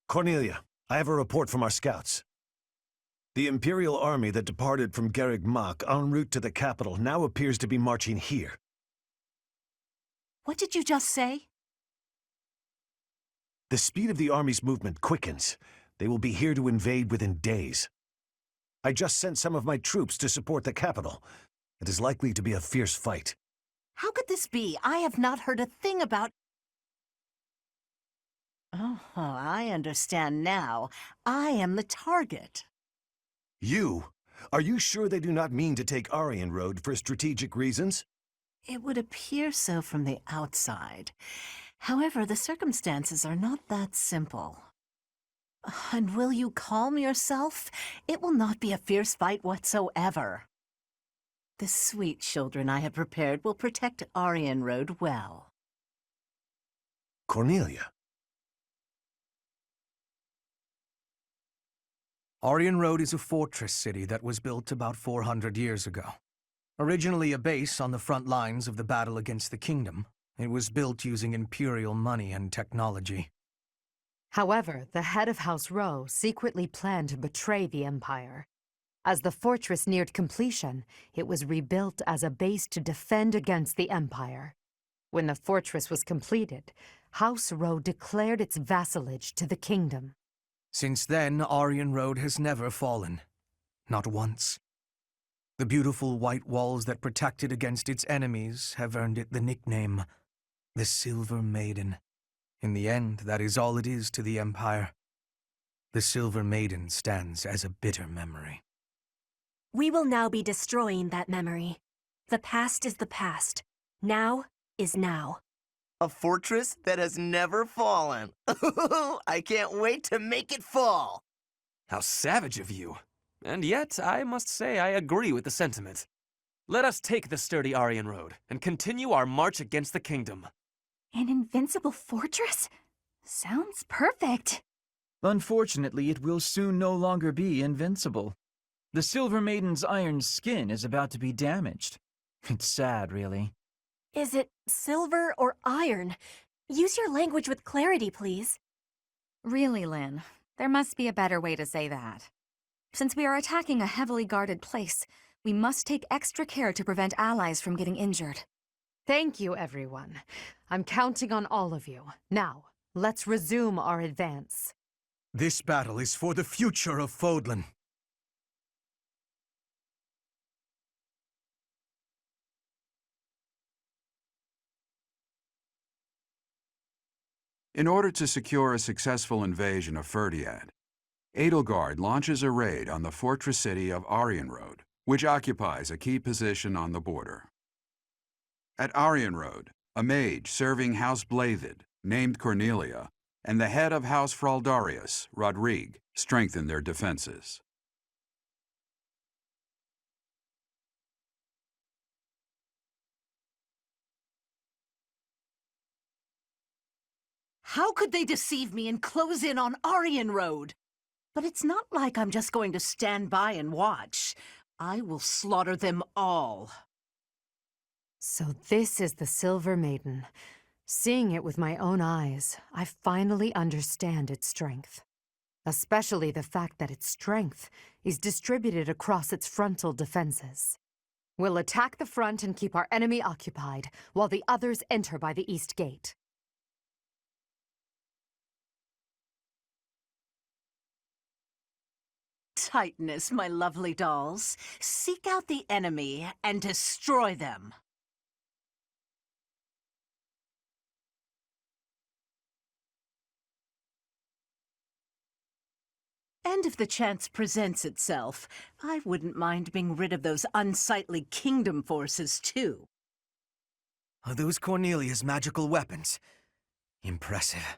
Cornelia, I have a report from our scouts. The Imperial army that departed from Garreg Mach en route to the capital now appears to be marching here. What did you just say? The speed of the army's movement quickens. They will be here to invade within days. I just sent some of my troops to support the capital. It is likely to be a fierce fight. How could this be? I have not heard a thing about... Oh, I understand now. I am the target. You? Are you sure they do not mean to take Aryan Road for strategic reasons? It would appear so from the outside. However, the circumstances are not that simple. And will you calm yourself? It will not be a fierce fight whatsoever. The sweet children I have prepared will protect Aryan Road well. Cornelia. Aryan Road is a fortress city that was built about 400 years ago. Originally a base on the front lines of the battle against the kingdom, it was built using Imperial money and technology. However, the head of House Rowe secretly planned to betray the Empire. As the fortress neared completion, it was rebuilt as a base to defend against the Empire. When the fortress was completed, House Rowe declared its vassalage to the kingdom. Since then, Aryan Road has never fallen. Not once. The beautiful white walls that protect it against its enemies have earned it the nickname, the Silver Maiden. In the end, that is all it is to the Empire. The Silver Maiden stands as a bitter memory. We will now be destroying that memory. The past is the past. Now is now. A fortress that has never fallen. I can't wait to make it fall. How savage of you. And yet, I must say I agree with the sentiment. Let us take the sturdy Aryan Road and continue our march against the kingdom. An invincible fortress? Sounds perfect. Unfortunately, it will soon no longer be invincible. The Silver Maiden's iron skin is about to be damaged. It's sad, really. Is it silver or iron? Use your language with clarity, please. Really, Lynn, there must be a better way to say that. Since we are attacking a heavily guarded place, we must take extra care to prevent allies from getting injured. Thank you, everyone. I'm counting on all of you. Now, let's resume our advance. This battle is for the future of Fodlan. In order to secure a successful invasion of Ferdiad, Edelgard launches a raid on the fortress city of Aryan Road, which occupies a key position on the border. At Aryan Road, a mage serving House Blathid, named Cornelia, and the head of House Fraldarius, Rodrigue, strengthen their defenses. How could they deceive me and close in on Aryan Road? But it's not like I'm just going to stand by and watch. I will slaughter them all. So this is the Silver Maiden. Seeing it with my own eyes, I finally understand its strength. Especially the fact that its strength is distributed across its frontal defenses. We'll attack the front and keep our enemy occupied, while the others enter by the east gate. Tightness, my lovely dolls. Seek out the enemy and destroy them. And if the chance presents itself, I wouldn't mind being rid of those unsightly kingdom forces, too. Are those Cornelia's magical weapons? Impressive.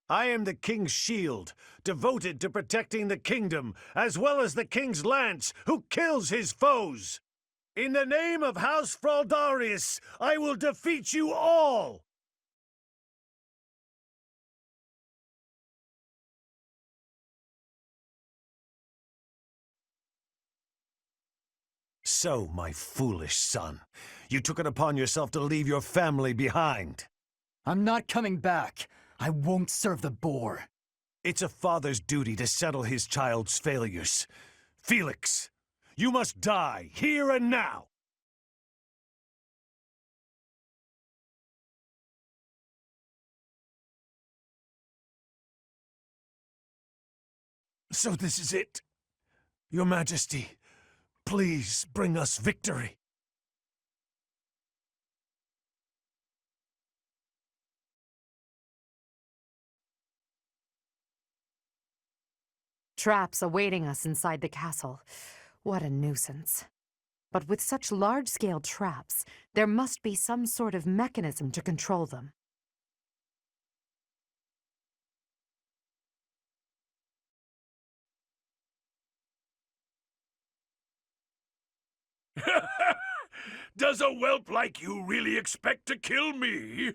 I am the king's shield, devoted to protecting the kingdom, as well as the king's lance, who kills his foes. In the name of House Fraldarius, I will defeat you all! So, my foolish son, you took it upon yourself to leave your family behind. I'm not coming back. I won't serve the boar. It's a father's duty to settle his child's failures. Felix, you must die here and now. So this is it. Your Majesty, please bring us victory. Traps awaiting us inside the castle. What a nuisance. But with such large-scale traps, there must be some sort of mechanism to control them. Does a whelp like you really expect to kill me?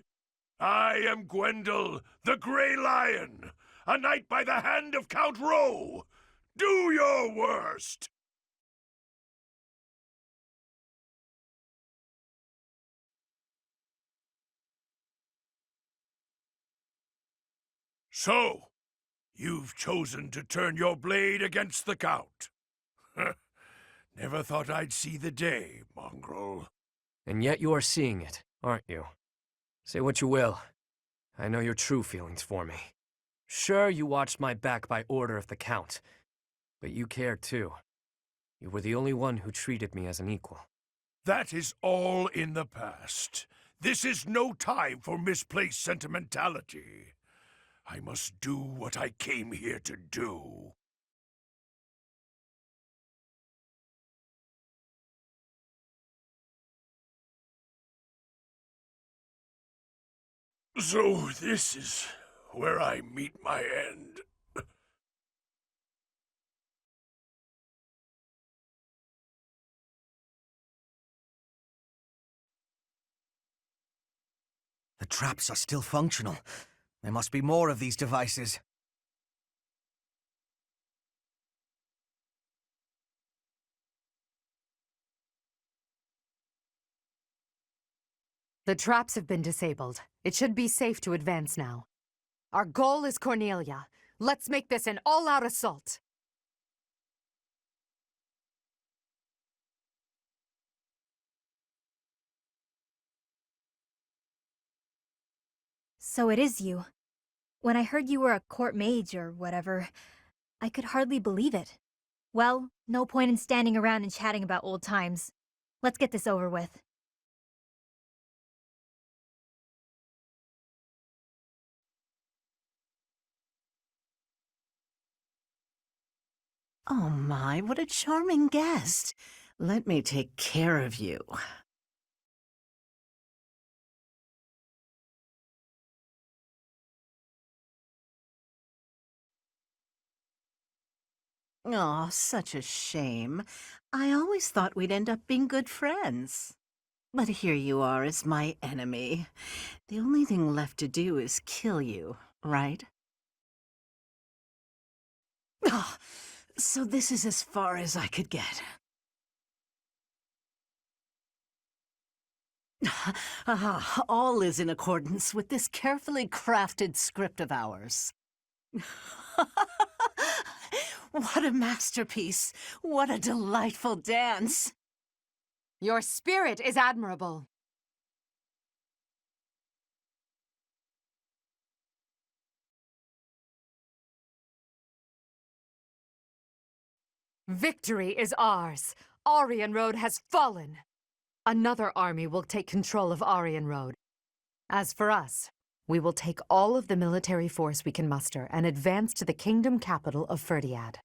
I am Gwendol, the Grey Lion, a knight by the hand of Count Rowe. Do your worst! So, you've chosen to turn your blade against the Count. Never thought I'd see the day, mongrel. And yet you are seeing it, aren't you? Say what you will. I know your true feelings for me. Sure, you watched my back by order of the Count, but you cared too. You were the only one who treated me as an equal. That is all in the past. This is no time for misplaced sentimentality. I must do what I came here to do. So this is where I meet my end. The traps are still functional. There must be more of these devices. The traps have been disabled. It should be safe to advance now. Our goal is Cornelia. Let's make this an all-out assault. So it is you. When I heard you were a court mage or whatever, I could hardly believe it. Well, no point in standing around and chatting about old times. Let's get this over with. Oh my, what a charming guest. Let me take care of you. Oh, such a shame. I always thought we'd end up being good friends. But here you are as my enemy. The only thing left to do is kill you, right? Oh, so this is as far as I could get. All is in accordance with this carefully crafted script of ours. What a masterpiece! What a delightful dance! Your spirit is admirable. Victory is ours. Aryan Road has fallen. Another army will take control of Aryan Road. As for us, we will take all of the military force we can muster and advance to the kingdom capital of Ferdiad.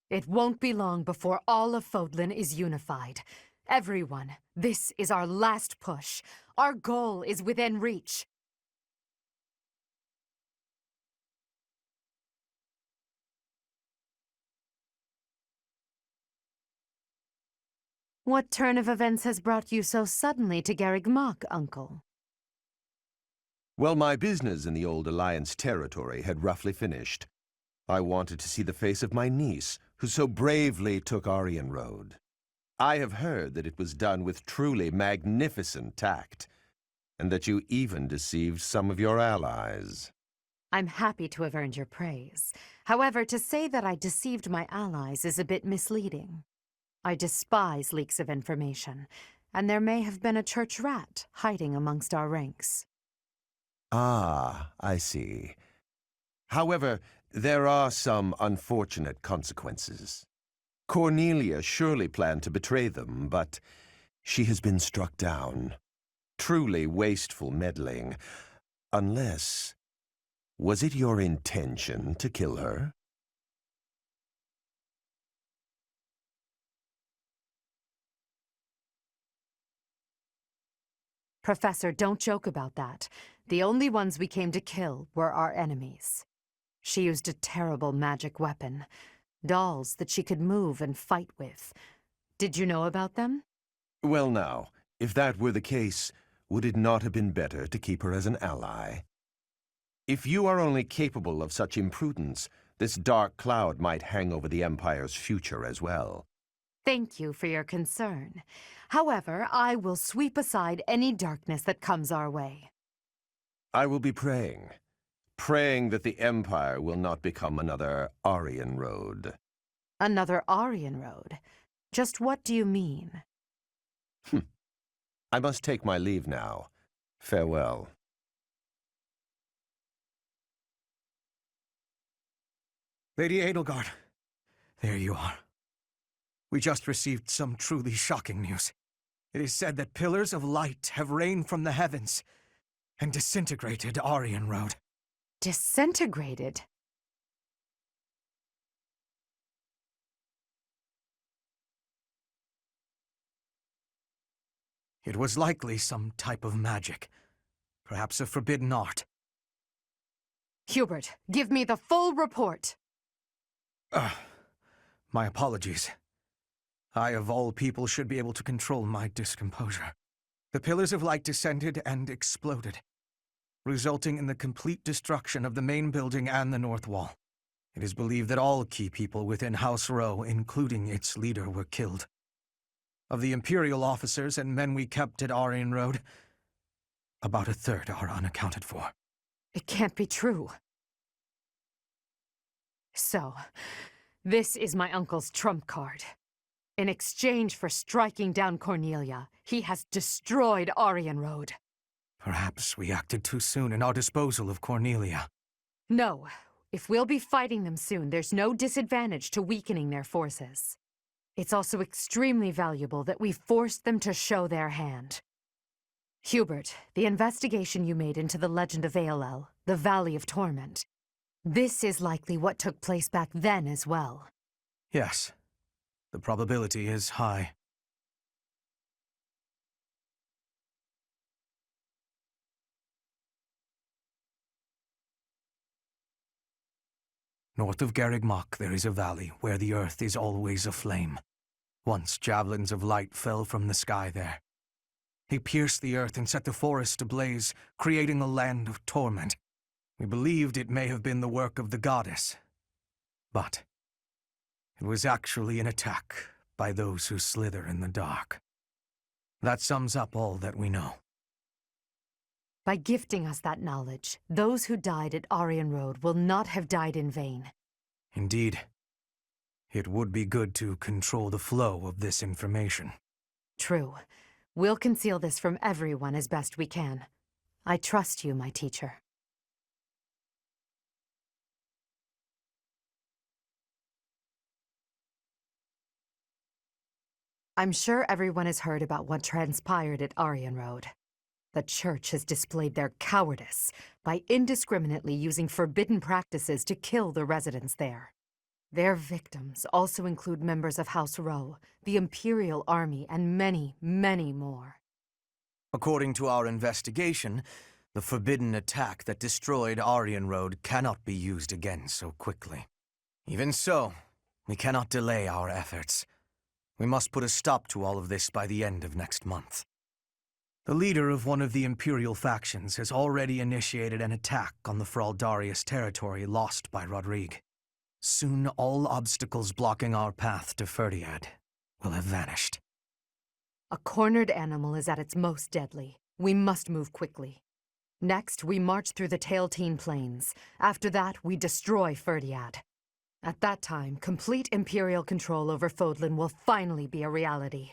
It won't be long before all of Fodlan is unified. Everyone, this is our last push. Our goal is within reach. What turn of events has brought you so suddenly to Garreg Mach, Uncle? Well, my business in the old Alliance territory had roughly finished. I wanted to see the face of my niece, who so bravely took Aryan Road. I have heard that it was done with truly magnificent tact, and that you even deceived some of your allies. I'm happy to have earned your praise. However, to say that I deceived my allies is a bit misleading. I despise leaks of information, and there may have been a church rat hiding amongst our ranks. Ah, I see. However, there are some unfortunate consequences. Cornelia surely planned to betray them, but she has been struck down. Truly wasteful meddling. Unless... Was it your intention to kill her? Professor, don't joke about that. The only ones we came to kill were our enemies. She used a terrible magic weapon. Dolls that she could move and fight with. Did you know about them? Well now, if that were the case, would it not have been better to keep her as an ally? If you are only capable of such imprudence, this dark cloud might hang over the Empire's future as well. Thank you for your concern. However, I will sweep aside any darkness that comes our way. I will be praying. Praying that the Empire will not become another Aryan Road. Another Aryan Road? Just what do you mean? I must take my leave now. Farewell. Lady Edelgard, there you are. We just received some truly shocking news. It is said that pillars of light have rained from the heavens and disintegrated Aryan Road. Disintegrated? It was likely some type of magic. Perhaps a forbidden art. Hubert, give me the full report! My apologies. I, of all people, should be able to control my discomposure. The pillars of light descended and exploded, resulting in the complete destruction of the main building and the north wall. It is believed that all key people within House Row, including its leader, were killed. Of the Imperial officers and men we kept at Aryan Road, about a third are unaccounted for. It can't be true. So, this is my uncle's trump card. In exchange for striking down Cornelia, he has destroyed Aryan Road. Perhaps we acted too soon in our disposal of Cornelia. No. If we'll be fighting them soon, there's no disadvantage to weakening their forces. It's also extremely valuable that we forced them to show their hand. Hubert, the investigation you made into the legend of Aelel, the Valley of Torment, this is likely what took place back then as well. Yes. The probability is high. North of Garrigmach there is a valley where the earth is always aflame. Once javelins of light fell from the sky there. They pierced the earth and set the forest ablaze, creating a land of torment. We believed it may have been the work of the goddess. But it was actually an attack by those who slither in the dark. That sums up all that we know. By gifting us that knowledge, those who died at Aryan Road will not have died in vain. Indeed. It would be good to control the flow of this information. True. We'll conceal this from everyone as best we can. I trust you, my teacher. I'm sure everyone has heard about what transpired at Aryan Road. The Church has displayed their cowardice by indiscriminately using forbidden practices to kill the residents there. Their victims also include members of House Row, the Imperial Army, and many, many more. According to our investigation, the forbidden attack that destroyed Aryan Road cannot be used again so quickly. Even so, we cannot delay our efforts. We must put a stop to all of this by the end of next month. The leader of one of the Imperial factions has already initiated an attack on the Fraldarius territory lost by Rodrigue. Soon all obstacles blocking our path to Ferdiad will have vanished. A cornered animal is at its most deadly. We must move quickly. Next, we march through the Tailteen Plains. After that, we destroy Ferdiad. At that time, complete Imperial control over Fodlan will finally be a reality.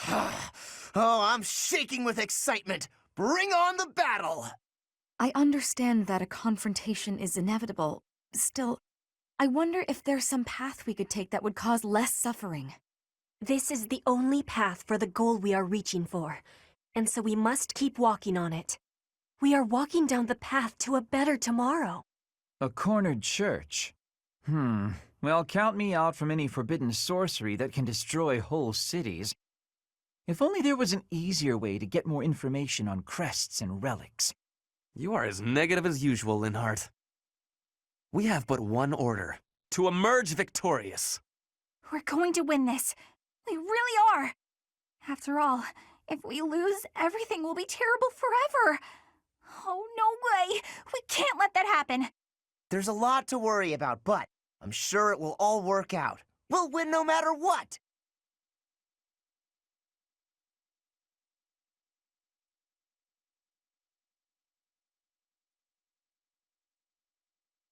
Oh, I'm shaking with excitement! Bring on the battle! I understand that a confrontation is inevitable. Still, I wonder if there's some path we could take that would cause less suffering. This is the only path for the goal we are reaching for, and so we must keep walking on it. We are walking down the path to a better tomorrow. A cornered church? Well, count me out from any forbidden sorcery that can destroy whole cities. If only there was an easier way to get more information on crests and relics. You are as negative as usual, Linhardt. We have but one order: to emerge victorious. We're going to win this. We really are. After all, if we lose, everything will be terrible forever. Oh, no way! We can't let that happen! There's a lot to worry about, but I'm sure it will all work out. We'll win no matter what!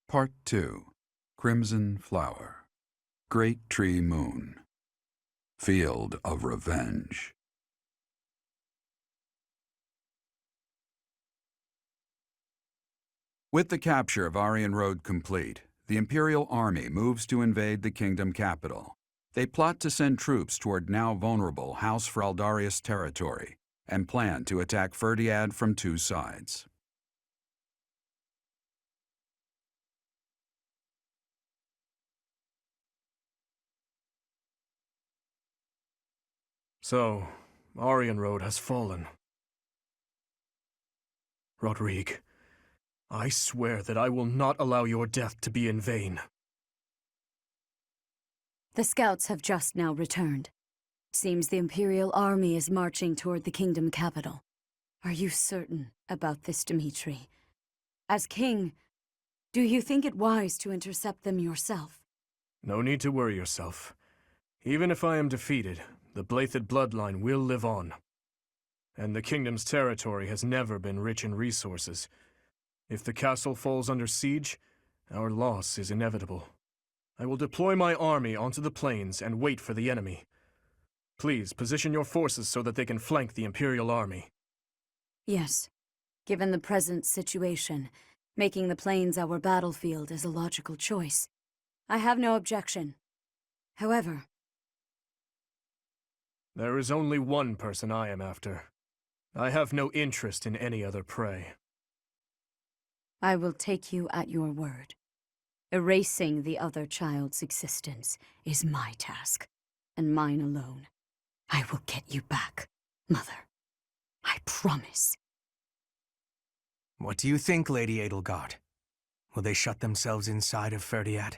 Part 2. Crimson Flower. Great Tree Moon. Field of Revenge. With the capture of Aryan Road complete, the Imperial Army moves to invade the kingdom capital. They plot to send troops toward now vulnerable House Fraldarius territory and plan to attack Ferdiad from two sides. So, Aryan Road has fallen. Rodrigue, I swear that I will not allow your death to be in vain. The scouts have just now returned. Seems the Imperial army is marching toward the kingdom capital. Are you certain about this, Dmitri? As king, do you think it wise to intercept them yourself? No need to worry yourself. Even if I am defeated, the Blathed bloodline will live on. And the kingdom's territory has never been rich in resources. If the castle falls under siege, our loss is inevitable. I will deploy my army onto the plains and wait for the enemy. Please position your forces so that they can flank the Imperial army. Yes. Given the present situation, making the plains our battlefield is a logical choice. I have no objection. However, there is only one person I am after. I have no interest in any other prey. I will take you at your word. Erasing the other child's existence is my task, and mine alone. I will get you back, Mother. I promise. What do you think, Lady Edelgard? Will they shut themselves inside of Ferdiad?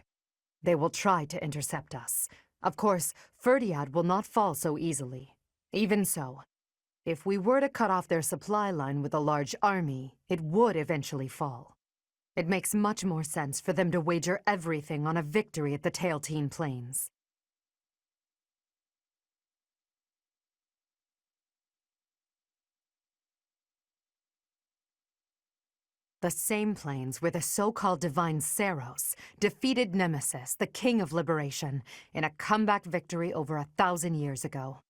They will try to intercept us. Of course, Ferdiad will not fall so easily. Even so, if we were to cut off their supply line with a large army, it would eventually fall. It makes much more sense for them to wager everything on a victory at the Tailteen Plains. The same plains where the so-called divine Saros defeated Nemesis, the King of Liberation, in a comeback victory over 1,000 years ago.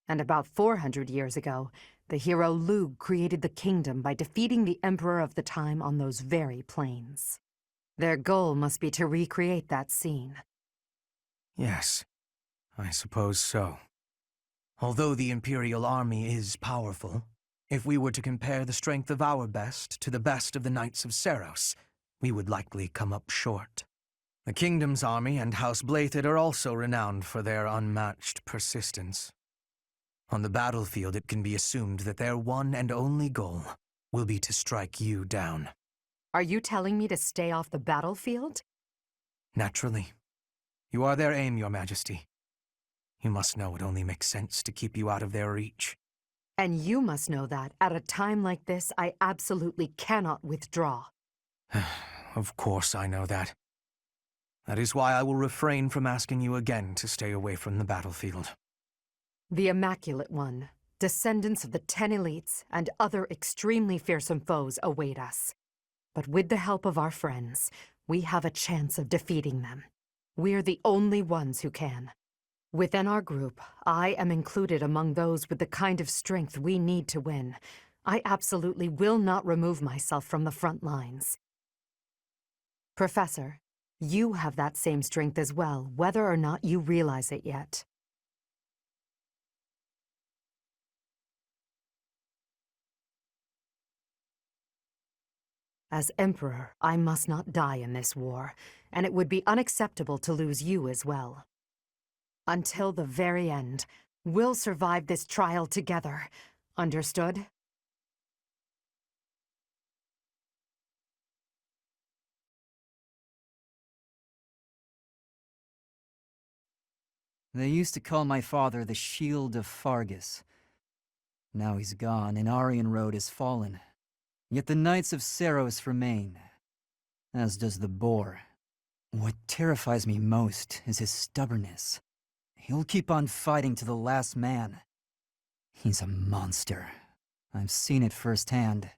And about 400 years ago, the hero Lug created the kingdom by defeating the Emperor of the time on those very plains. Their goal must be to recreate that scene. Yes, I suppose so. Although the Imperial army is powerful, if we were to compare the strength of our best to the best of the Knights of Saros, we would likely come up short. The Kingdom's army and House Blathed are also renowned for their unmatched persistence. On the battlefield, it can be assumed that their one and only goal will be to strike you down. Are you telling me to stay off the battlefield? Naturally. You are their aim, Your Majesty. You must know it only makes sense to keep you out of their reach. And you must know that, at a time like this, I absolutely cannot withdraw. Of course I know that. That is why I will refrain from asking you again to stay away from the battlefield. The Immaculate One, descendants of the 10 elites, and other extremely fearsome foes await us. But with the help of our friends, we have a chance of defeating them. We're the only ones who can. Within our group, I am included among those with the kind of strength we need to win. I absolutely will not remove myself from the front lines. Professor, you have that same strength as well, whether or not you realize it yet. As Emperor, I must not die in this war, and it would be unacceptable to lose you as well. Until the very end, we'll survive this trial together. Understood? They used to call my father the Shield of Fargus. Now he's gone, and Aryan Road has fallen. Yet the Knights of Seros remain, as does the Boar. What terrifies me most is his stubbornness. He'll keep on fighting to the last man. He's a monster. I've seen it firsthand.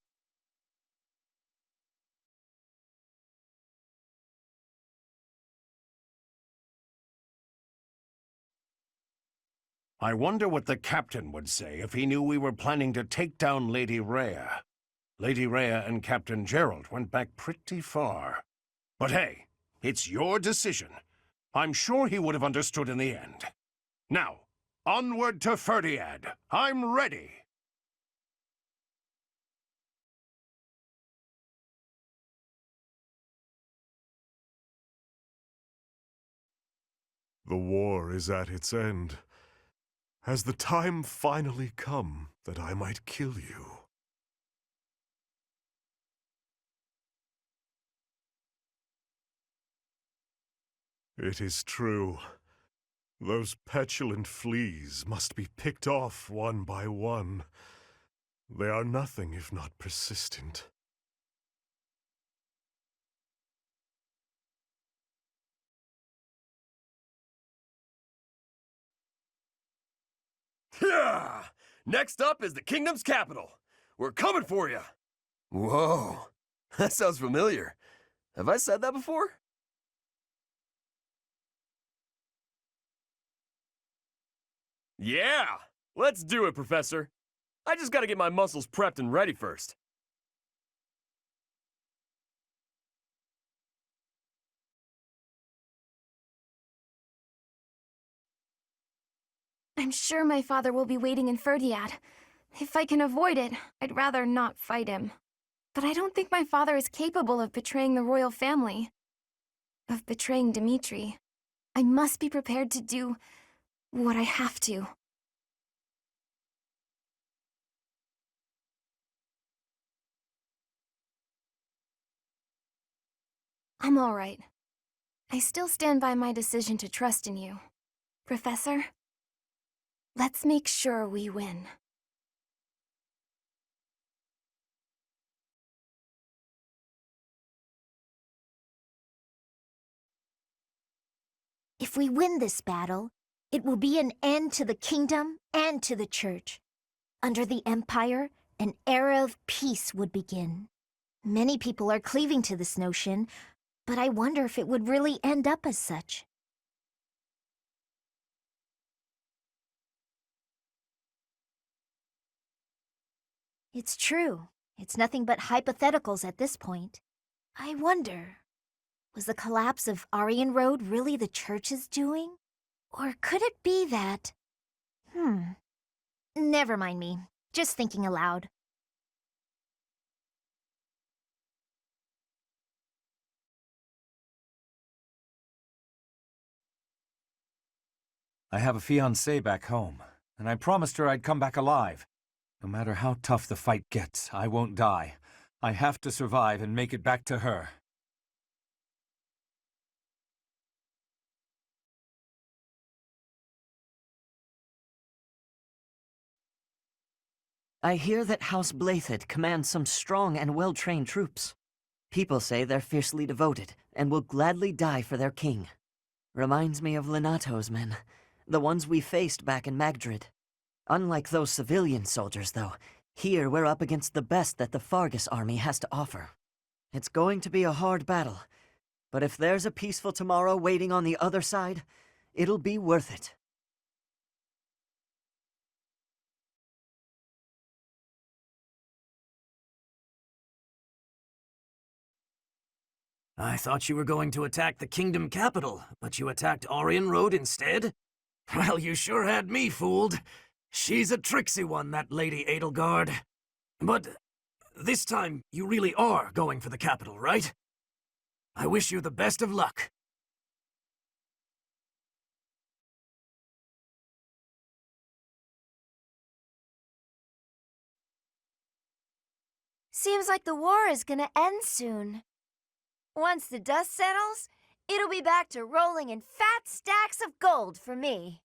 I wonder what the captain would say if he knew we were planning to take down Lady Rhea. Lady Rhea and Captain Gerald went back pretty far. But hey, it's your decision. I'm sure he would have understood in the end. Now, onward to Ferdiad. I'm ready. The war is at its end. Has the time finally come that I might kill you? It is true. Those petulant fleas must be picked off one by one. They are nothing if not persistent. Yeah! Next up is the kingdom's capital. We're coming for you. Whoa, that sounds familiar. Have I said that before? Yeah! Let's do it, Professor. I just gotta get my muscles prepped and ready first. I'm sure my father will be waiting in Ferdiad. If I can avoid it, I'd rather not fight him. But I don't think my father is capable of betraying the royal family. Of betraying Dimitri. I must be prepared to do what I have to. I'm all right. I still stand by my decision to trust in you. Professor, let's make sure we win. If we win this battle, it will be an end to the kingdom and to the church. Under the Empire, an era of peace would begin. Many people are cleaving to this notion, but I wonder if it would really end up as such. It's true. It's nothing but hypotheticals at this point. I wonder, was the collapse of Aryan Road really the Church's doing? Or could it be that... Never mind me. Just thinking aloud. I have a fiancée back home, and I promised her I'd come back alive. No matter how tough the fight gets, I won't die. I have to survive and make it back to her. I hear that House Blathed commands some strong and well-trained troops. People say they're fiercely devoted and will gladly die for their king. Reminds me of Lenato's men, the ones we faced back in Magdred. Unlike those civilian soldiers, though, here we're up against the best that the Fargus army has to offer. It's going to be a hard battle, but if there's a peaceful tomorrow waiting on the other side, it'll be worth it. I thought you were going to attack the kingdom capital, but you attacked Aryan Road instead? Well, you sure had me fooled. She's a tricksy one, that Lady Edelgard. But this time, you really are going for the capital, right? I wish you the best of luck. Seems like the war is gonna end soon. Once the dust settles, it'll be back to rolling in fat stacks of gold for me.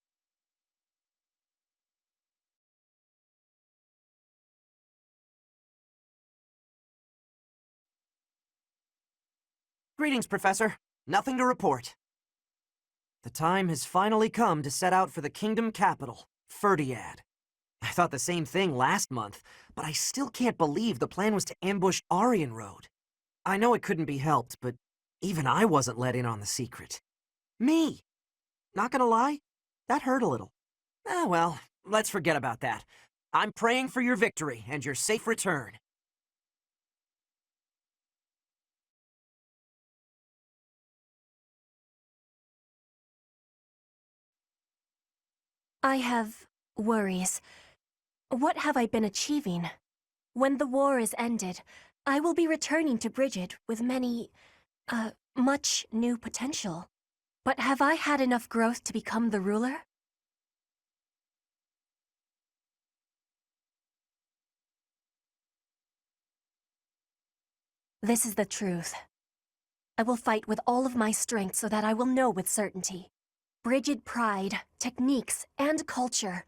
Greetings, Professor. Nothing to report. The time has finally come to set out for the kingdom capital, Ferdiad. I thought the same thing last month, but I still can't believe the plan was to ambush Aryan Road. I know it couldn't be helped, but even I wasn't let in on the secret. Me! Not gonna lie, that hurt a little. Well, let's forget about that. I'm praying for your victory and your safe return. I have worries. What have I been achieving? When the war is ended, I will be returning to Brigid with much new potential. But have I had enough growth to become the ruler? This is the truth. I will fight with all of my strength so that I will know with certainty. Brigid pride, techniques, and culture.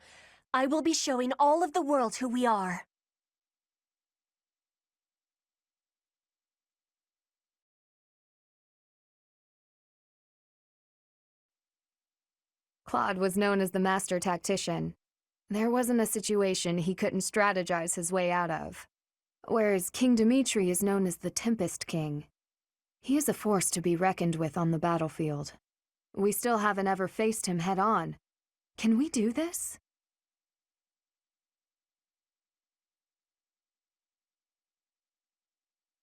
I will be showing all of the world who we are. Claude was known as the master tactician. There wasn't a situation he couldn't strategize his way out of. Whereas King Dimitri is known as the Tempest King. He is a force to be reckoned with on the battlefield. We still haven't ever faced him head-on. Can we do this?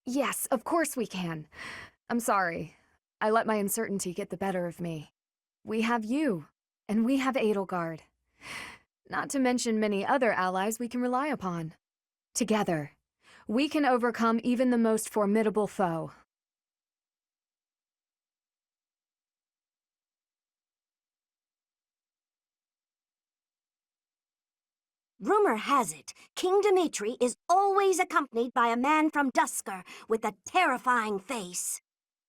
Yes, of course we can. I'm sorry. I let my uncertainty get the better of me. We have you, and we have Edelgard. Not to mention many other allies we can rely upon. Together, we can overcome even the most formidable foe. Rumor has it, King Dimitri is always accompanied by a man from Dusker with a terrifying face.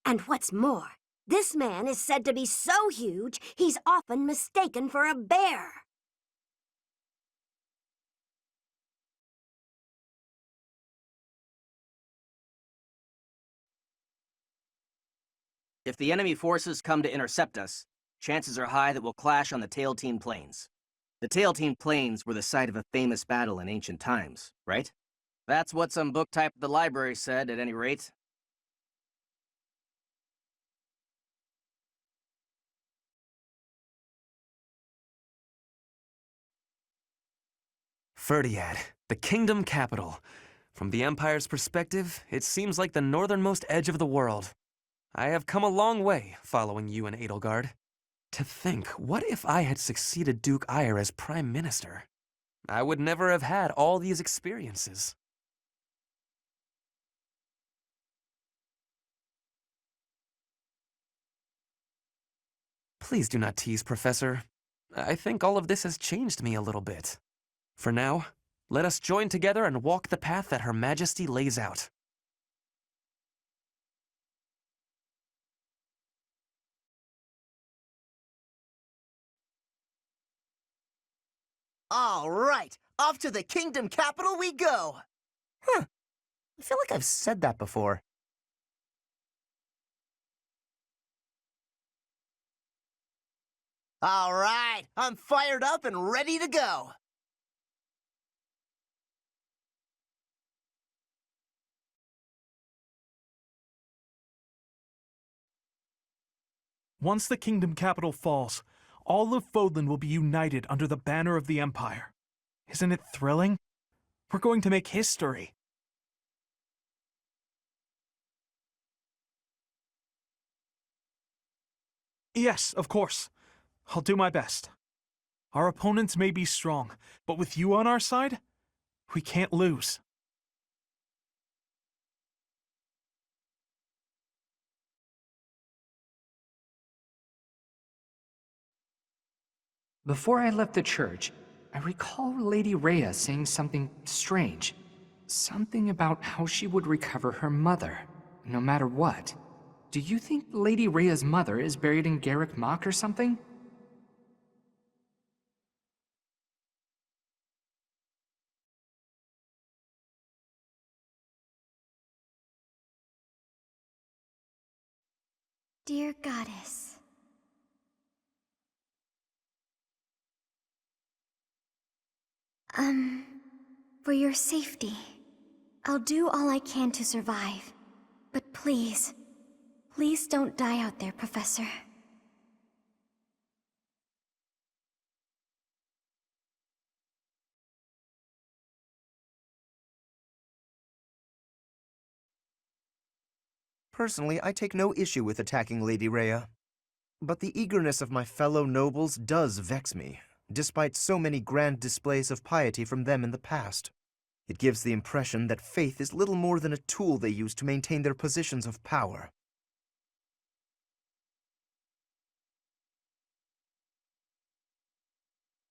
And what's more, this man is said to be so huge, he's often mistaken for a bear. If the enemy forces come to intercept us, chances are high that we'll clash on the Tailtean Plains. The Tailtean Plains were the site of a famous battle in ancient times, right? That's what some book type at the library said, at any rate. Ferdiad, the kingdom capital. From the Empire's perspective, it seems like the northernmost edge of the world. I have come a long way following you and Edelgard. To think, what if I had succeeded Duke Eyre as Prime Minister? I would never have had all these experiences. Please do not tease, Professor. I think all of this has changed me a little bit. For now, let us join together and walk the path that Her Majesty lays out. All right, off to the kingdom capital we go. I feel like I've said that before. All right, I'm fired up and ready to go. Once the kingdom capital falls, all of Fodlan will be united under the banner of the Empire. Isn't it thrilling? We're going to make history. Yes, of course. I'll do my best. Our opponents may be strong, but with you on our side, we can't lose. Before I left the church, I recall Lady Rhea saying something strange. Something about how she would recover her mother, no matter what. Do you think Lady Rhea's mother is buried in Garrick Mach or something? Dear Goddess. For your safety, I'll do all I can to survive. But please, please don't die out there, Professor. Personally, I take no issue with attacking Lady Rhea. But the eagerness of my fellow nobles does vex me, despite so many grand displays of piety from them in the past. It gives the impression that faith is little more than a tool they use to maintain their positions of power.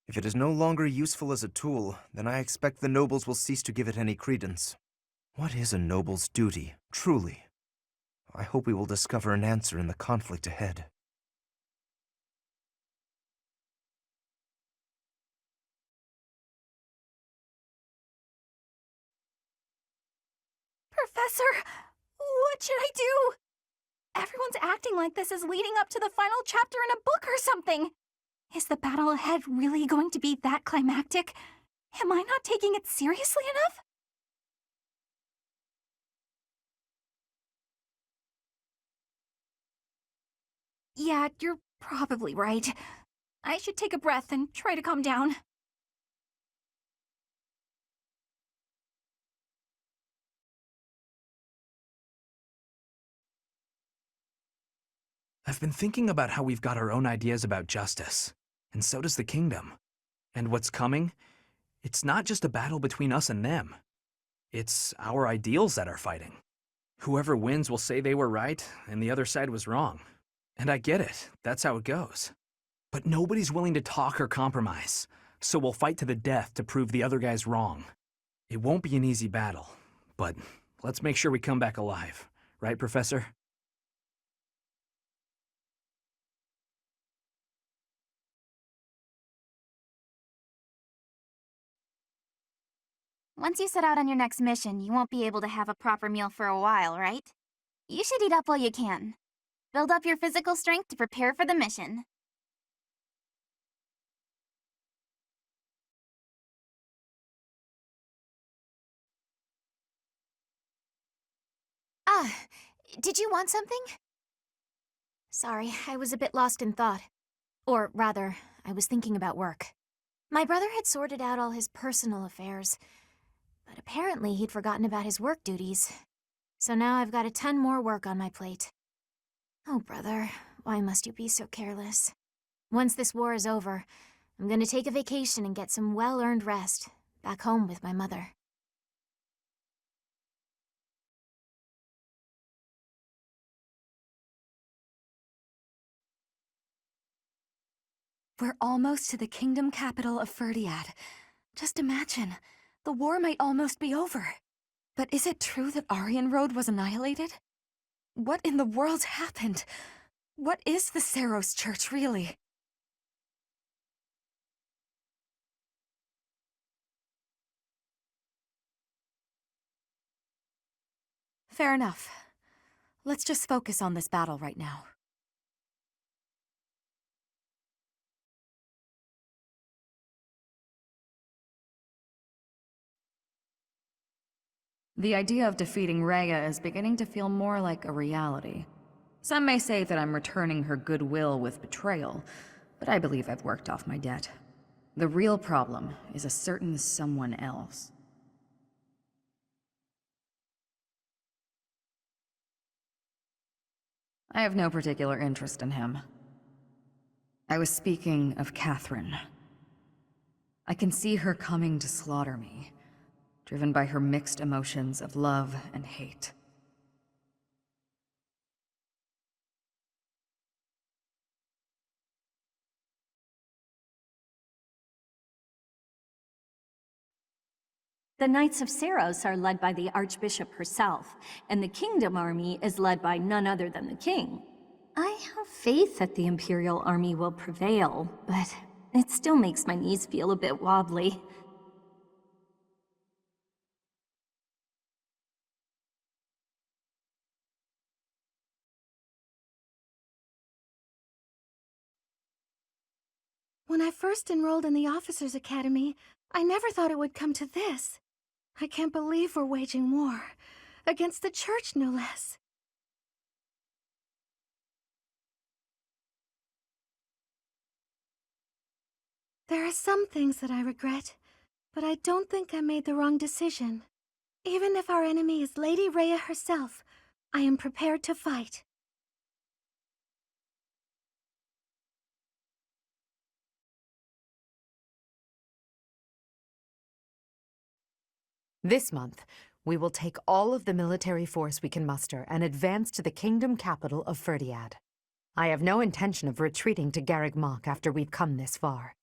If it is no longer useful as a tool, then I expect the nobles will cease to give it any credence. What is a noble's duty, truly? I hope we will discover an answer in the conflict ahead. Professor, what should I do? Everyone's acting like this is leading up to the final chapter in a book or something. Is the battle ahead really going to be that climactic? Am I not taking it seriously enough? Yeah, you're probably right. I should take a breath and try to calm down. I've been thinking about how we've got our own ideas about justice, and so does the kingdom. And what's coming? It's not just a battle between us and them. It's our ideals that are fighting. Whoever wins will say they were right, and the other side was wrong. And I get it, that's how it goes. But nobody's willing to talk or compromise, so we'll fight to the death to prove the other guy's wrong. It won't be an easy battle, but let's make sure we come back alive. Right, Professor? Once you set out on your next mission, you won't be able to have a proper meal for a while, right? You should eat up while you can. Build up your physical strength to prepare for the mission. Ah, did you want something? Sorry, I was a bit lost in thought. Or rather, I was thinking about work. My brother had sorted out all his personal affairs, but apparently he'd forgotten about his work duties. So now I've got a ton more work on my plate. Oh, brother, why must you be so careless? Once this war is over, I'm gonna take a vacation and get some well-earned rest, back home with my mother. We're almost to the kingdom capital of Ferdiad. Just imagine, the war might almost be over. But is it true that Aryan Road was annihilated? What in the world happened? What is the Saros Church, really? Fair enough. Let's just focus on this battle right now. The idea of defeating Rhea is beginning to feel more like a reality. Some may say that I'm returning her goodwill with betrayal, but I believe I've worked off my debt. The real problem is a certain someone else. I have no particular interest in him. I was speaking of Catherine. I can see her coming to slaughter me, driven by her mixed emotions of love and hate. The Knights of Seros are led by the Archbishop herself, and the Kingdom Army is led by none other than the King. I have faith that the Imperial Army will prevail, but it still makes my knees feel a bit wobbly. When I first enrolled in the Officers' Academy, I never thought it would come to this. I can't believe we're waging war. Against the Church, no less. There are some things that I regret, but I don't think I made the wrong decision. Even if our enemy is Lady Rhea herself, I am prepared to fight. This month, we will take all of the military force we can muster and advance to the kingdom capital of Ferdiad. I have no intention of retreating to Garreg Mach after we've come this far.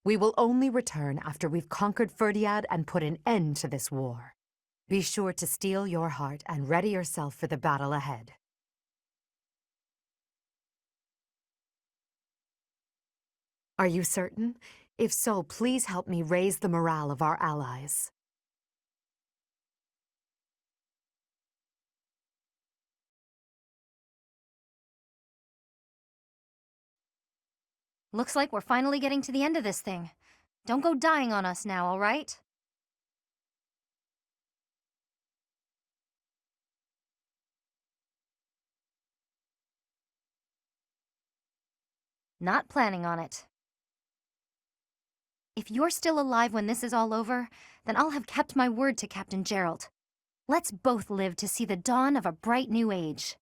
We will only return after we've conquered Ferdiad and put an end to this war. Be sure to steel your heart and ready yourself for the battle ahead. Are you certain? If so, please help me raise the morale of our allies. Looks like we're finally getting to the end of this thing. Don't go dying on us now, all right? Not planning on it. If you're still alive when this is all over, then I'll have kept my word to Captain Gerald. Let's both live to see the dawn of a bright new age.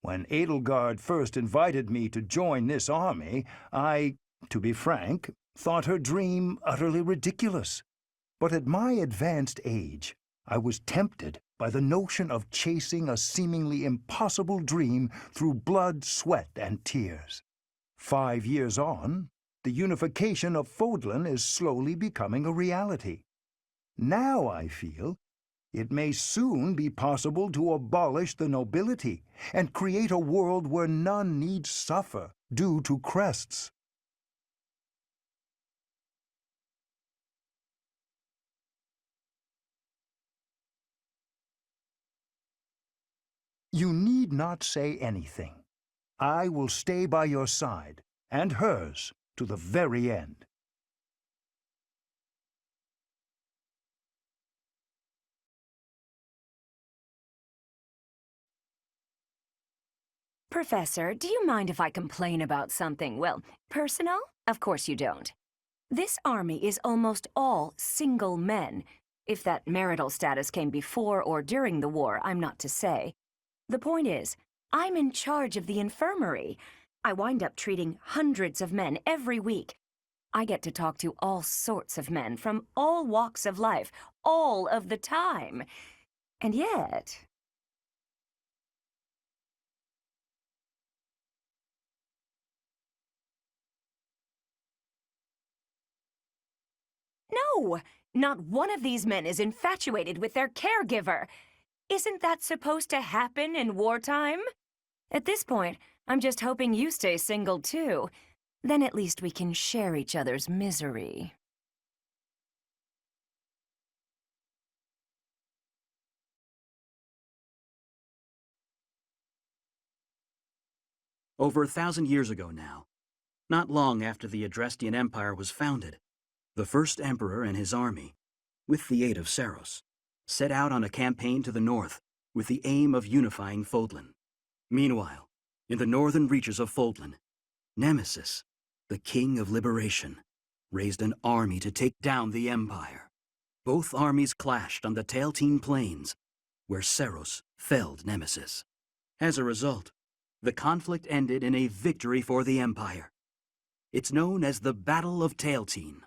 When Edelgard first invited me to join this army, I, to be frank, thought her dream utterly ridiculous. But at my advanced age, I was tempted by the notion of chasing a seemingly impossible dream through blood, sweat, and tears. 5 years on, the unification of Fodlan is slowly becoming a reality. Now I feel it may soon be possible to abolish the nobility and create a world where none need suffer due to crests. You need not say anything. I will stay by your side, and hers, to the very end. Professor, do you mind if I complain about something, well, personal? Of course you don't. This army is almost all single men. If that marital status came before or during the war, I'm not to say. The point is, I'm in charge of the infirmary. I wind up treating hundreds of men every week. I get to talk to all sorts of men from all walks of life, all of the time. And yet... No! Not one of these men is infatuated with their caregiver. Isn't that supposed to happen in wartime? At this point, I'm just hoping you stay single too. Then at least we can share each other's misery. Over 1,000 years ago now, not long after the Adrestian Empire was founded, The first emperor and his army, with the aid of Saros, set out on a campaign to the north with the aim of unifying Fodlan. Meanwhile, in the northern reaches of Fodlan, Nemesis, the king of liberation, raised an army to take down the Empire. Both armies clashed on the Tailtean Plains, where Saros felled Nemesis. As a result, the conflict ended in a victory for the Empire. It's known as the Battle of Tailtean.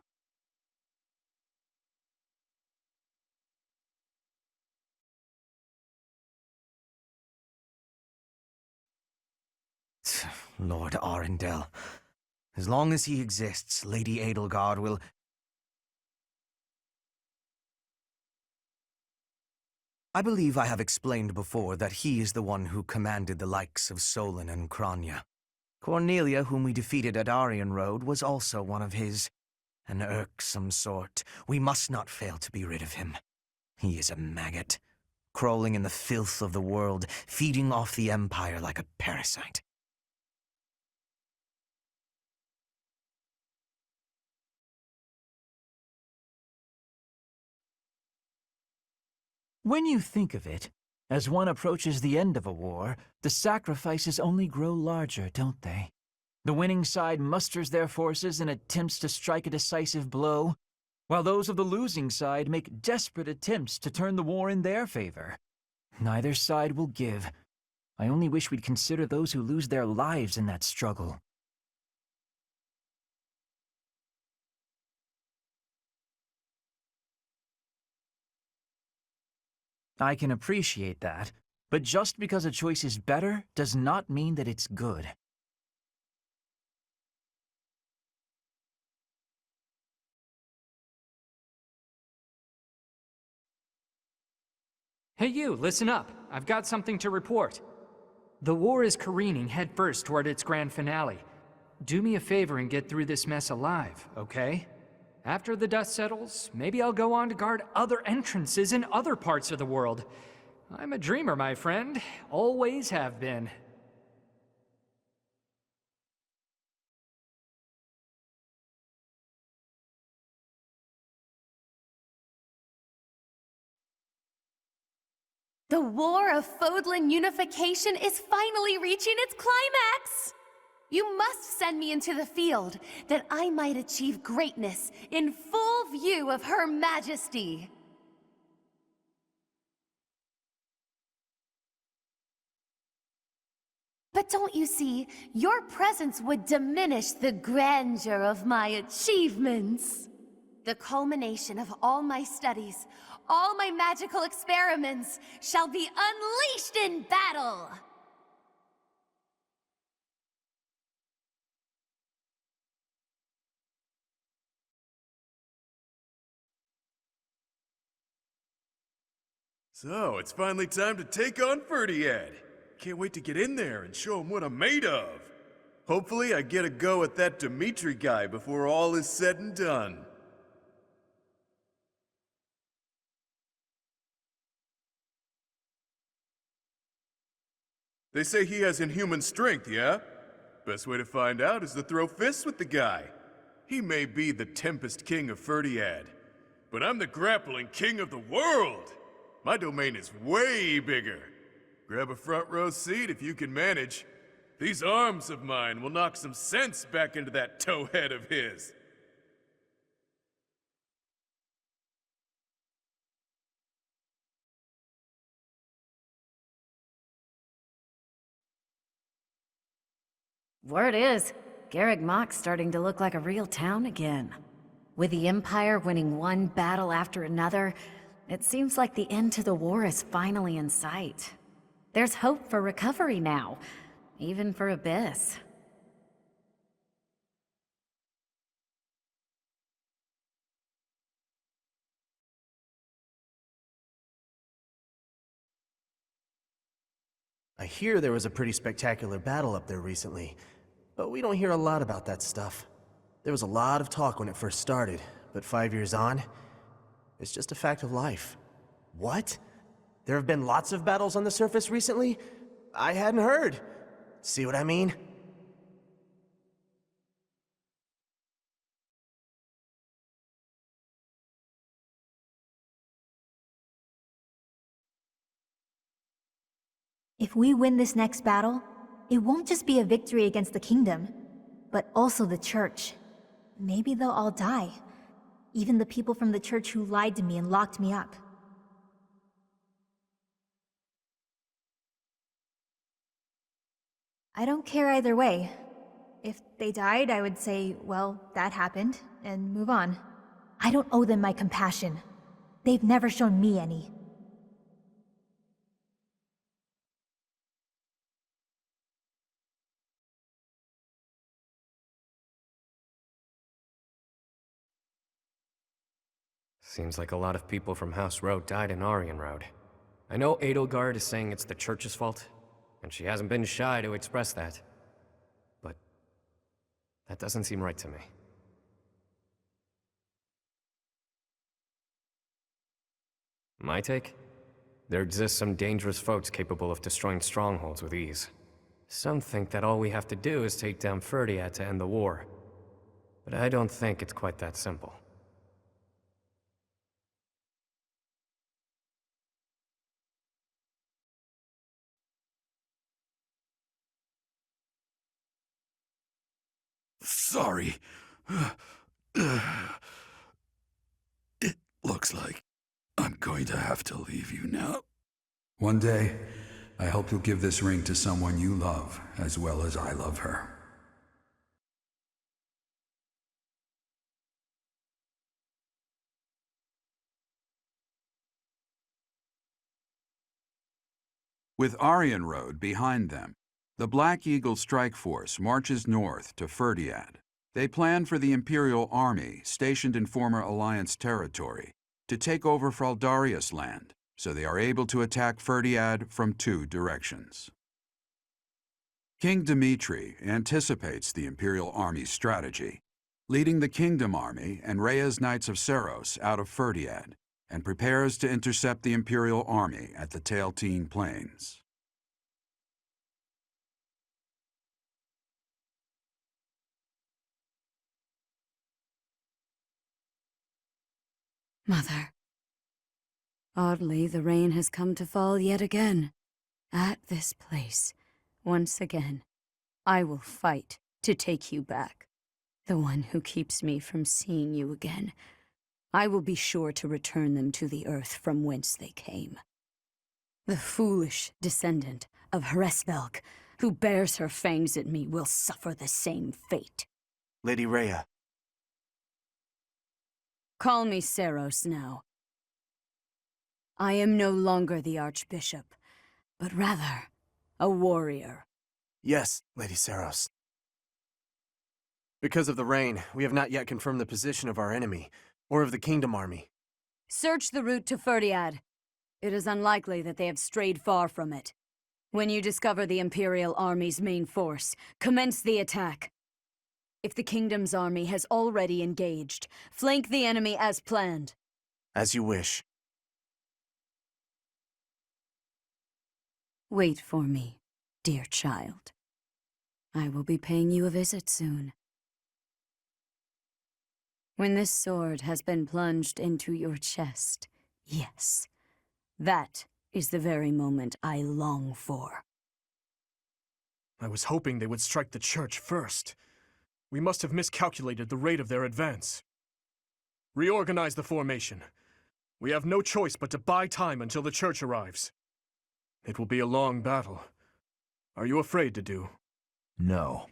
Lord Arundel. As long as he exists, Lady Edelgard will... I believe I have explained before that he is the one who commanded the likes of Solon and Crania. Cornelia, whom we defeated at Aryan Road, was also one of his. An irksome sort. We must not fail to be rid of him. He is a maggot, crawling in the filth of the world, feeding off the Empire like a parasite. When you think of it, as one approaches the end of a war, the sacrifices only grow larger, don't they? The winning side musters their forces and attempts to strike a decisive blow, while those of the losing side make desperate attempts to turn the war in their favor. Neither side will give. I only wish we'd consider those who lose their lives in that struggle. I can appreciate that, but just because a choice is better does not mean that it's good. Hey you, listen up. I've got something to report. The war is careening headfirst toward its grand finale. Do me a favor and get through this mess alive, okay? After the dust settles, maybe I'll go on to guard other entrances in other parts of the world. I'm a dreamer, my friend. Always have been. The War of Fodlan unification is finally reaching its climax! You must send me into the field, that I might achieve greatness in full view of Her Majesty. But don't you see, your presence would diminish the grandeur of my achievements. The culmination of all my studies, all my magical experiments, shall be unleashed in battle! So, it's finally time to take on Ferdiad. Can't wait to get in there and show him what I'm made of. Hopefully I get a go at that Dimitri guy before all is said and done. They say he has inhuman strength, yeah? Best way to find out is to throw fists with the guy. He may be the Tempest King of Ferdiad, but I'm the Grappling King of the world! My domain is way bigger. Grab a front row seat if you can manage. These arms of mine will knock some sense back into that towhead of his. Word is, Garreg Mach's starting to look like a real town again. With the Empire winning one battle after another, it seems like the end to the war is finally in sight. There's hope for recovery now, even for Abyss. I hear there was a pretty spectacular battle up there recently, but we don't hear a lot about that stuff. There was a lot of talk when it first started, but 5 years on, it's just a fact of life. What? There have been lots of battles on the surface recently? I hadn't heard. See what I mean? If we win this next battle, it won't just be a victory against the kingdom, but also the church. Maybe they'll all die. Even the people from the church who lied to me and locked me up. I don't care either way. If they died, I would say, well, that happened, and move on. I don't owe them my compassion. They've never shown me any. Seems like a lot of people from House Road died in Aryan Road. I know Edelgard is saying it's the church's fault, and she hasn't been shy to express that. But that doesn't seem right to me. My take? There exists some dangerous foes capable of destroying strongholds with ease. Some think that all we have to do is take down Ferdiad to end the war. But I don't think it's quite that simple. Sorry. It looks like I'm going to have to leave you now. One day, I hope you'll give this ring to someone you love as well as I love her. With Aryan Road behind them, the Black Eagle strike force marches north to Ferdiad. They plan for the Imperial Army, stationed in former Alliance territory, to take over Fraldarius land, so they are able to attack Ferdiad from 2 directions. King Dimitri anticipates the Imperial Army's strategy, leading the Kingdom Army and Rhea's Knights of Seros out of Ferdiad, and prepares to intercept the Imperial Army at the Tailtine Plains. Mother. Oddly, the rain has come to fall yet again. At this place, once again, I will fight to take you back. The one who keeps me from seeing you again. I will be sure to return them to the earth from whence they came. The foolish descendant of Hresvelg, who bears her fangs at me, will suffer the same fate. Lady Rhea. Call me Seros now. I am no longer the Archbishop, but rather a warrior. Yes, Lady Seros. Because of the rain, we have not yet confirmed the position of our enemy, or of the Kingdom Army. Search the route to Ferdiad. It is unlikely that they have strayed far from it. When you discover the Imperial Army's main force, commence the attack. If the Kingdom's army has already engaged, flank the enemy as planned. As you wish. Wait for me, dear child. I will be paying you a visit soon. When this sword has been plunged into your chest, yes, that is the very moment I long for. I was hoping they would strike the church first. We must have miscalculated the rate of their advance. Reorganize the formation. We have no choice but to buy time until the church arrives. It will be a long battle. Are you afraid to do? No.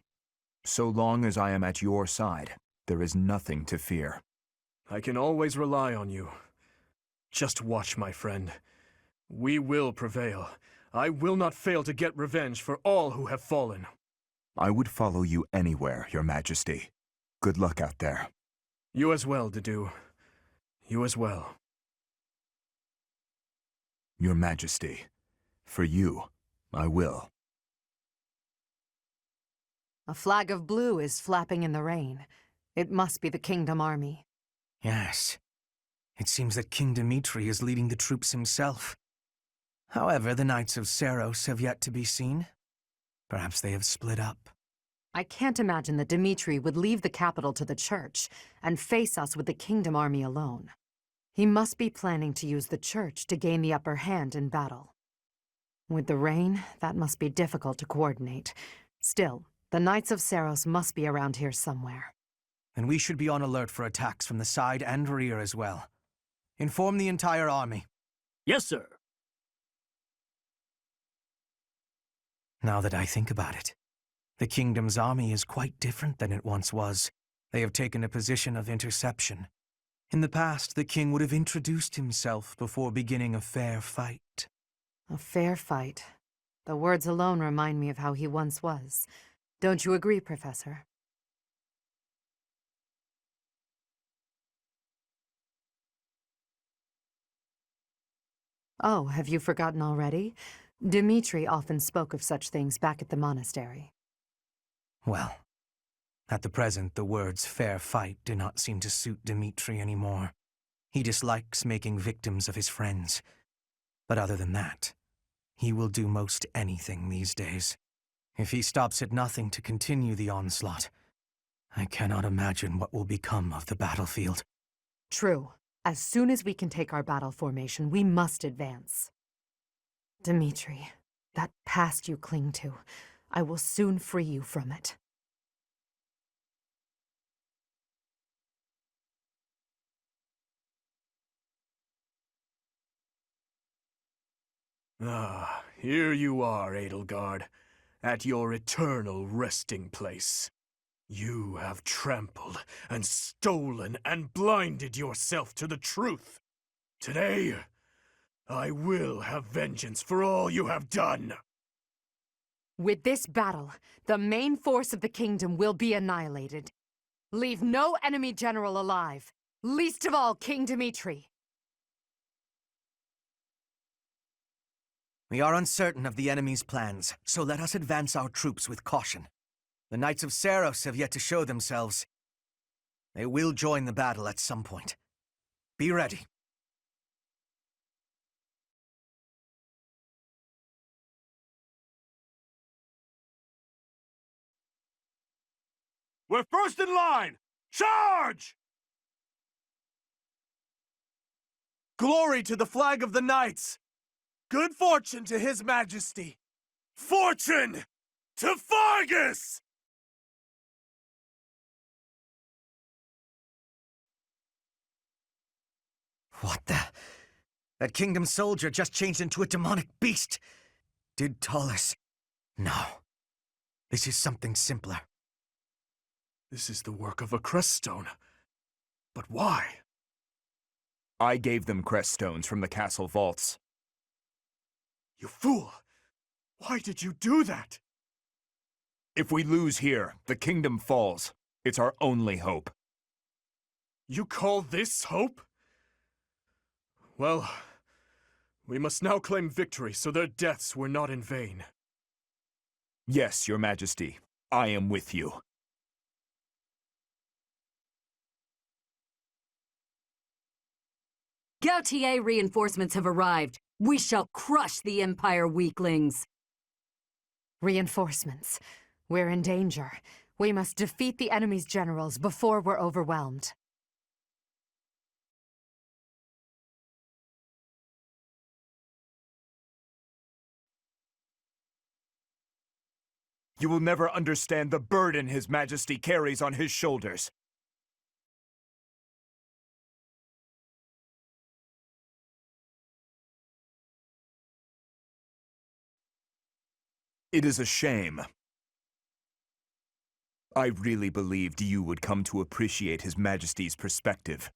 So long as I am at your side, there is nothing to fear. I can always rely on you. Just watch, my friend. We will prevail. I will not fail to get revenge for all who have fallen. I would follow you anywhere, Your Majesty. Good luck out there. You as well, Dedue. You as well. Your Majesty. For you, I will. A flag of blue is flapping in the rain. It must be the Kingdom Army. Yes. It seems that King Dimitri is leading the troops himself. However, the Knights of Seros have yet to be seen. Perhaps they have split up. I can't imagine that Dimitri would leave the capital to the church and face us with the Kingdom Army alone. He must be planning to use the church to gain the upper hand in battle. With the rain, that must be difficult to coordinate. Still, the Knights of Saros must be around here somewhere. And we should be on alert for attacks from the side and rear as well. Inform the entire army. Yes, sir. Now that I think about it, the kingdom's army is quite different than it once was. They have taken a position of interception. In the past, the king would have introduced himself before beginning a fair fight. A fair fight. The words alone remind me of how he once was. Don't you agree, Professor? Oh, have you forgotten already? Dmitri often spoke of such things back at the monastery. Well, at the present, the words fair fight do not seem to suit Dmitri anymore. He dislikes making victims of his friends. But other than that, he will do most anything these days. If he stops at nothing to continue the onslaught, I cannot imagine what will become of the battlefield. True. As soon as we can take our battle formation, we must advance. Dmitri, that past you cling to, I will soon free you from it. Ah, here you are, Edelgard, at your eternal resting place. You have trampled and stolen and blinded yourself to the truth. Today, I will have vengeance for all you have done. With this battle, the main force of the kingdom will be annihilated. Leave no enemy general alive, least of all King Dmitri. We are uncertain of the enemy's plans, so let us advance our troops with caution. The Knights of Saros have yet to show themselves. They will join the battle at some point. Be ready. We're first in line! Charge! Glory to the flag of the Knights! Good fortune to His Majesty! Fortune to Fargus! What the? That kingdom soldier just changed into a demonic beast. Did Taurus? No. This is something simpler. This is the work of a crest stone. But why? I gave them crest stones from the castle vaults. You fool! Why did you do that? If we lose here, the kingdom falls. It's our only hope. You call this hope? Well, we must now claim victory so their deaths were not in vain. Yes, Your Majesty. I am with you. Gautier reinforcements have arrived. We shall crush the Empire weaklings. Reinforcements. We're in danger. We must defeat the enemy's generals before we're overwhelmed. You will never understand the burden His Majesty carries on his shoulders. It is a shame. I really believed you would come to appreciate His Majesty's perspective.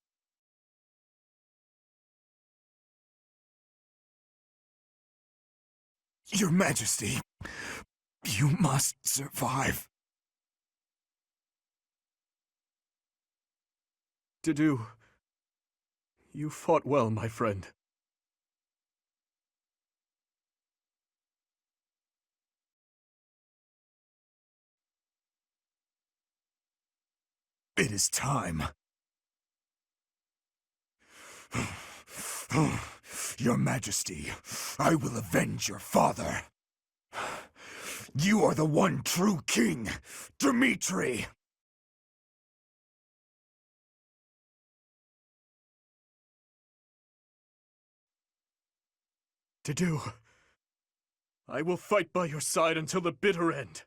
Your Majesty, you must survive. Dedu, you fought well, my friend. It is time. Your Majesty, I will avenge your father. You are the one true king, Dmitri! Dedu, I will fight by your side until the bitter end.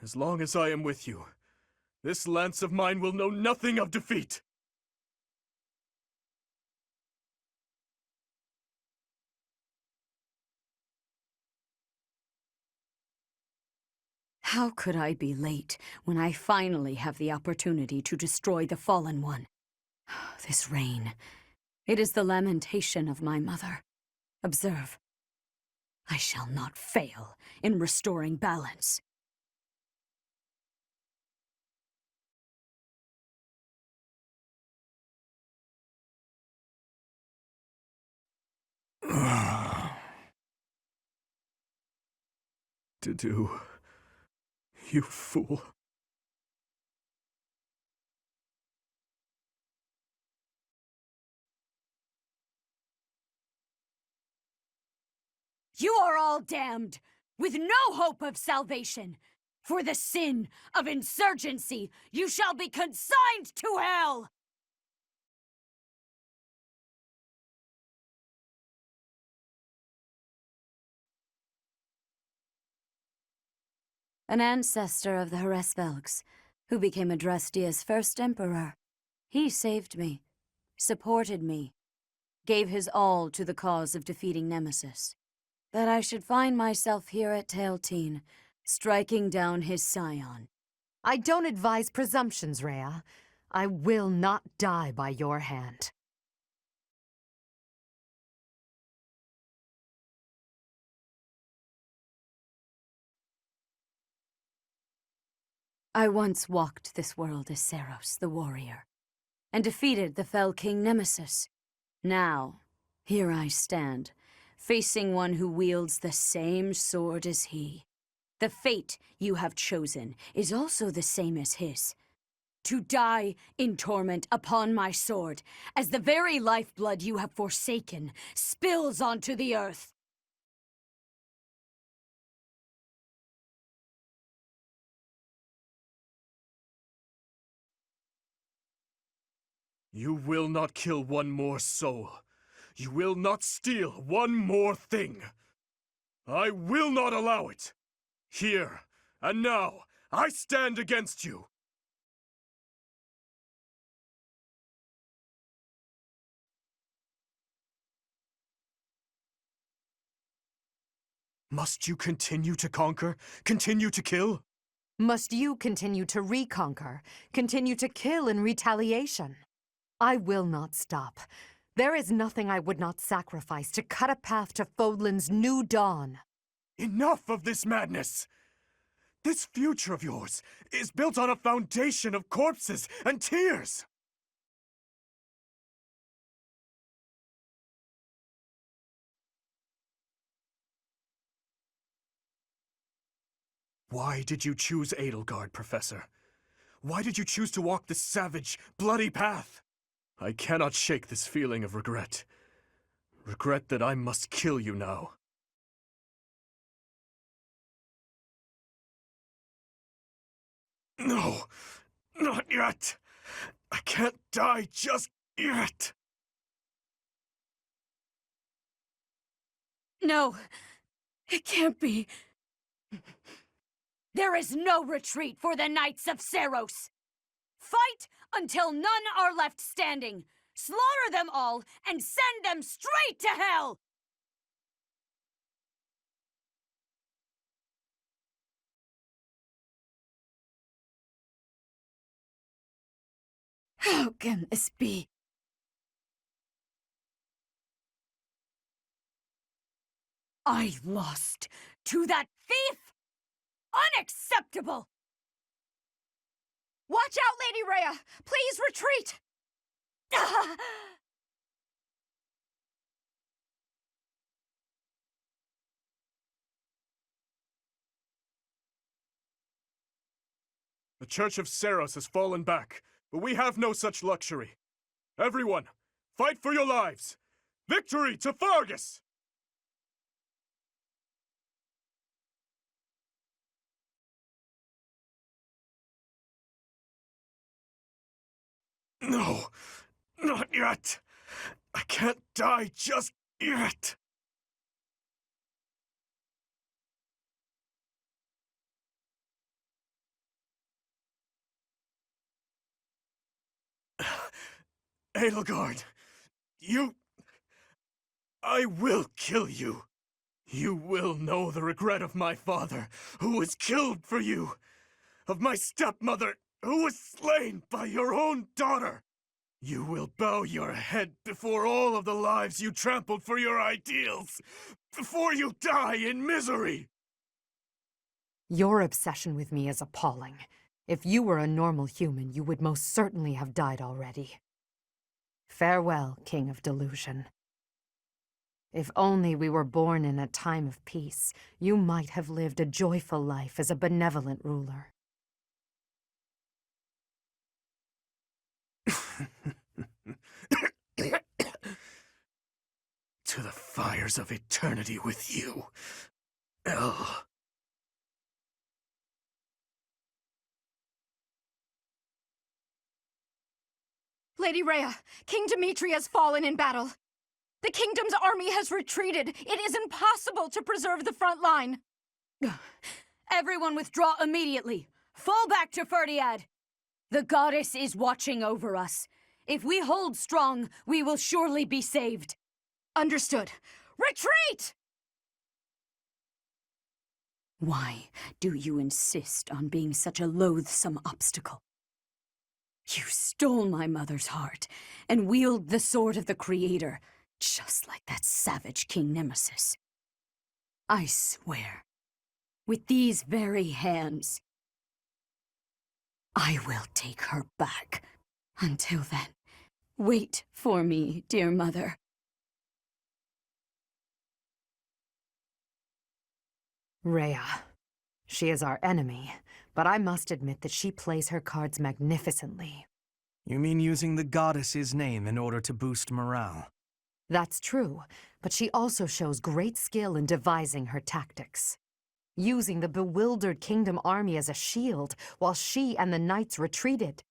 As long as I am with you, this lance of mine will know nothing of defeat. How could I be late when I finally have the opportunity to destroy the Fallen One? This rain, it is the lamentation of my mother. Observe, I shall not fail in restoring balance. To do, you fool. You are all damned, with no hope of salvation. For the sin of insurgency, you shall be consigned to hell! An ancestor of the Hresvelgs, who became Adrestia's first emperor. He saved me, supported me, gave his all to the cause of defeating Nemesis. That I should find myself here at Tailteen, striking down his scion. I don't advise presumptions, Rhea. I will not die by your hand. I once walked this world as Seros, the warrior, and defeated the fell king Nemesis. Now, here I stand, facing one who wields the same sword as he. The fate you have chosen is also the same as his. To die in torment upon my sword, as the very lifeblood you have forsaken spills onto the earth. You will not kill one more soul. You will not steal one more thing. I will not allow it. Here and now, I stand against you. Must you continue to conquer? Continue to kill? Must you continue to reconquer? Continue to kill in retaliation? I will not stop. There is nothing I would not sacrifice to cut a path to Fodlan's new dawn. Enough of this madness! This future of yours is built on a foundation of corpses and tears! Why did you choose Edelgard, Professor? Why did you choose to walk this savage, bloody path? I cannot shake this feeling of regret. Regret that I must kill you now. No! Not yet! I can't die just yet! No, it can't be. There is no retreat for the Knights of Seros! Fight until none are left standing! Slaughter them all and send them straight to hell! How can this be? I lost to that thief? Unacceptable! Watch out, Lady Rhea! Please retreat! The Church of Seros has fallen back, but we have no such luxury. Everyone, fight for your lives! Victory to Fargus! No, not yet. I can't die just yet. Edelgard, you... I will kill you. You will know the regret of my father, who was killed for you, of my stepmother, who was slain by your own daughter. You will bow your head before all of the lives you trampled for your ideals, before you die in misery. Your obsession with me is appalling. If you were a normal human, you would most certainly have died already. Farewell, King of Delusion. If only we were born in a time of peace, you might have lived a joyful life as a benevolent ruler. To the fires of eternity with you, El. Lady Rhea, King Dimitri has fallen in battle. The kingdom's army has retreated. It is impossible to preserve the front line. Everyone withdraw immediately. Fall back to Ferdiad. The goddess is watching over us. If we hold strong, we will surely be saved. Understood. Retreat! Why do you insist on being such a loathsome obstacle? You stole my mother's heart and wield the sword of the Creator, just like that savage King Nemesis. I swear, with these very hands, I will take her back. Until then, wait for me, dear mother. Rhea. She is our enemy, but I must admit that she plays her cards magnificently. You mean using the goddess's name in order to boost morale? That's true, but she also shows great skill in devising her tactics. Using the bewildered kingdom army as a shield while she and the knights retreated.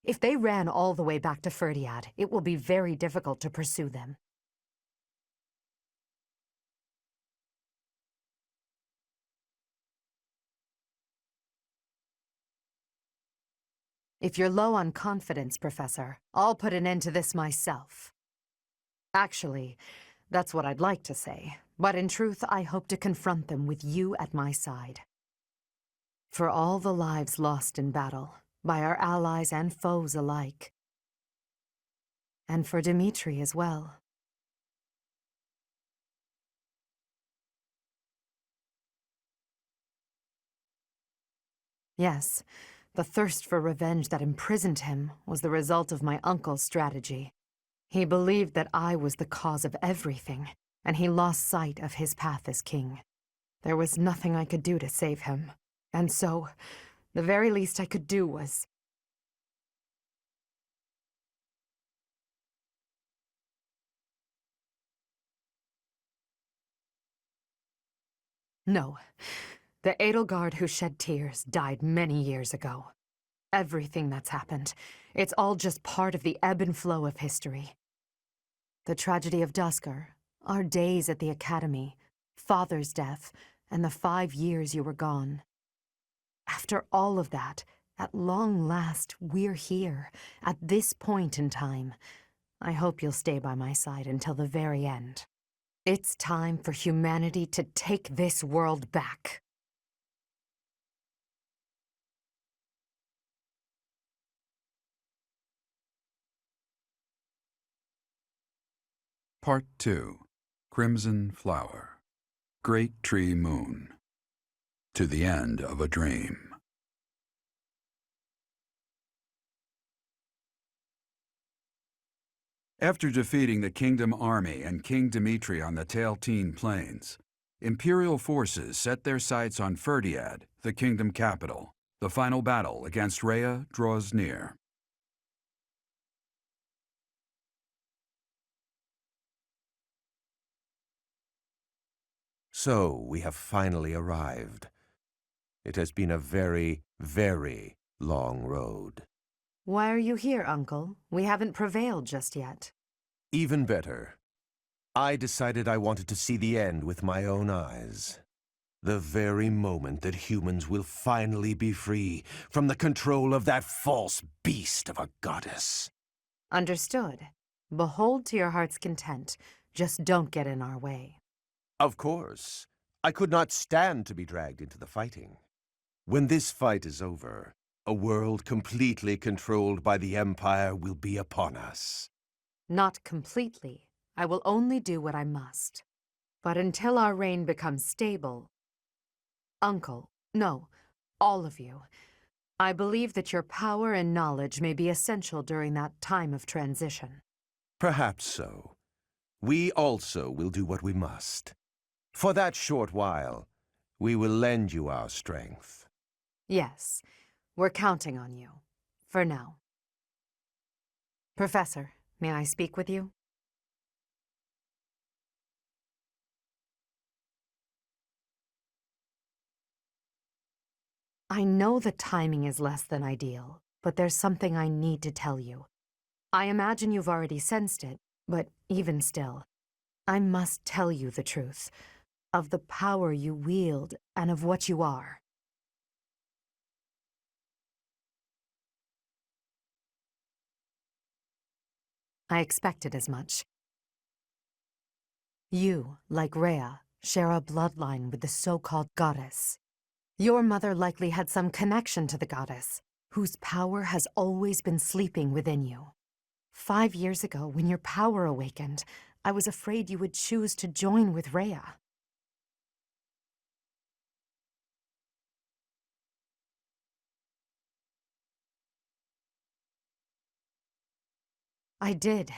If they ran all the way back to Ferdiad, it will be very difficult to pursue them. If you're low on confidence, Professor, I'll put an end to this myself. Actually, that's what I'd like to say, but in truth, I hope to confront them with you at my side. For all the lives lost in battle, by our allies and foes alike. And for Dimitri as well. Yes, the thirst for revenge that imprisoned him was the result of my uncle's strategy. He believed that I was the cause of everything, and he lost sight of his path as king. There was nothing I could do to save him, and so, the very least I could do was... No. The Edelgard who shed tears died many years ago. Everything that's happened, it's all just part of the ebb and flow of history. The tragedy of Duscur, our days at the Academy, Father's death, and the 5 years you were gone. After all of that, at long last, we're here, at this point in time. I hope you'll stay by my side until the very end. It's time for humanity to take this world back. Part 2. Crimson Flower. Great Tree Moon. To the End of a Dream. After defeating the Kingdom Army and King Dimitri on the Tailtine Plains, Imperial forces set their sights on Ferdiad, the kingdom capital. The final battle against Rhea draws near. So we have finally arrived. It has been a very, very long road. Why are you here, Uncle? We haven't prevailed just yet. Even better. I decided I wanted to see the end with my own eyes. The very moment that humans will finally be free from the control of that false beast of a goddess. Understood. Behold to your heart's content. Just don't get in our way. Of course. I could not stand to be dragged into the fighting. When this fight is over, a world completely controlled by the Empire will be upon us. Not completely. I will only do what I must. But until our reign becomes stable, Uncle, no, all of you, I believe that your power and knowledge may be essential during that time of transition. Perhaps so. We also will do what we must. For that short while, we will lend you our strength. Yes, we're counting on you. For now. Professor, may I speak with you? I know the timing is less than ideal, but there's something I need to tell you. I imagine you've already sensed it, but even still, I must tell you the truth of the power you wield and of what you are. I expected as much. You, like Rhea, share a bloodline with the so-called goddess. Your mother likely had some connection to the goddess, whose power has always been sleeping within you. 5 years ago, when your power awakened, I was afraid you would choose to join with Rhea. I did.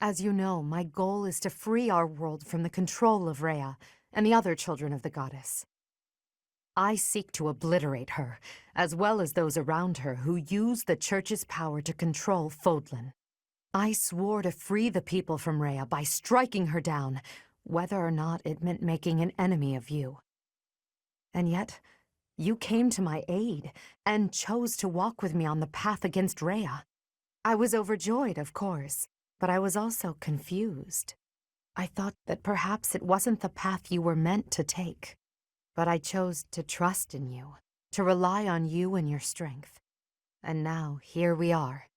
As you know, my goal is to free our world from the control of Rhea and the other children of the goddess. I seek to obliterate her, as well as those around her who use the Church's power to control Fodlan. I swore to free the people from Rhea by striking her down, whether or not it meant making an enemy of you. And yet, you came to my aid and chose to walk with me on the path against Rhea. I was overjoyed, of course, but I was also confused. I thought that perhaps it wasn't the path you were meant to take. But I chose to trust in you, to rely on you and your strength. And now, here we are.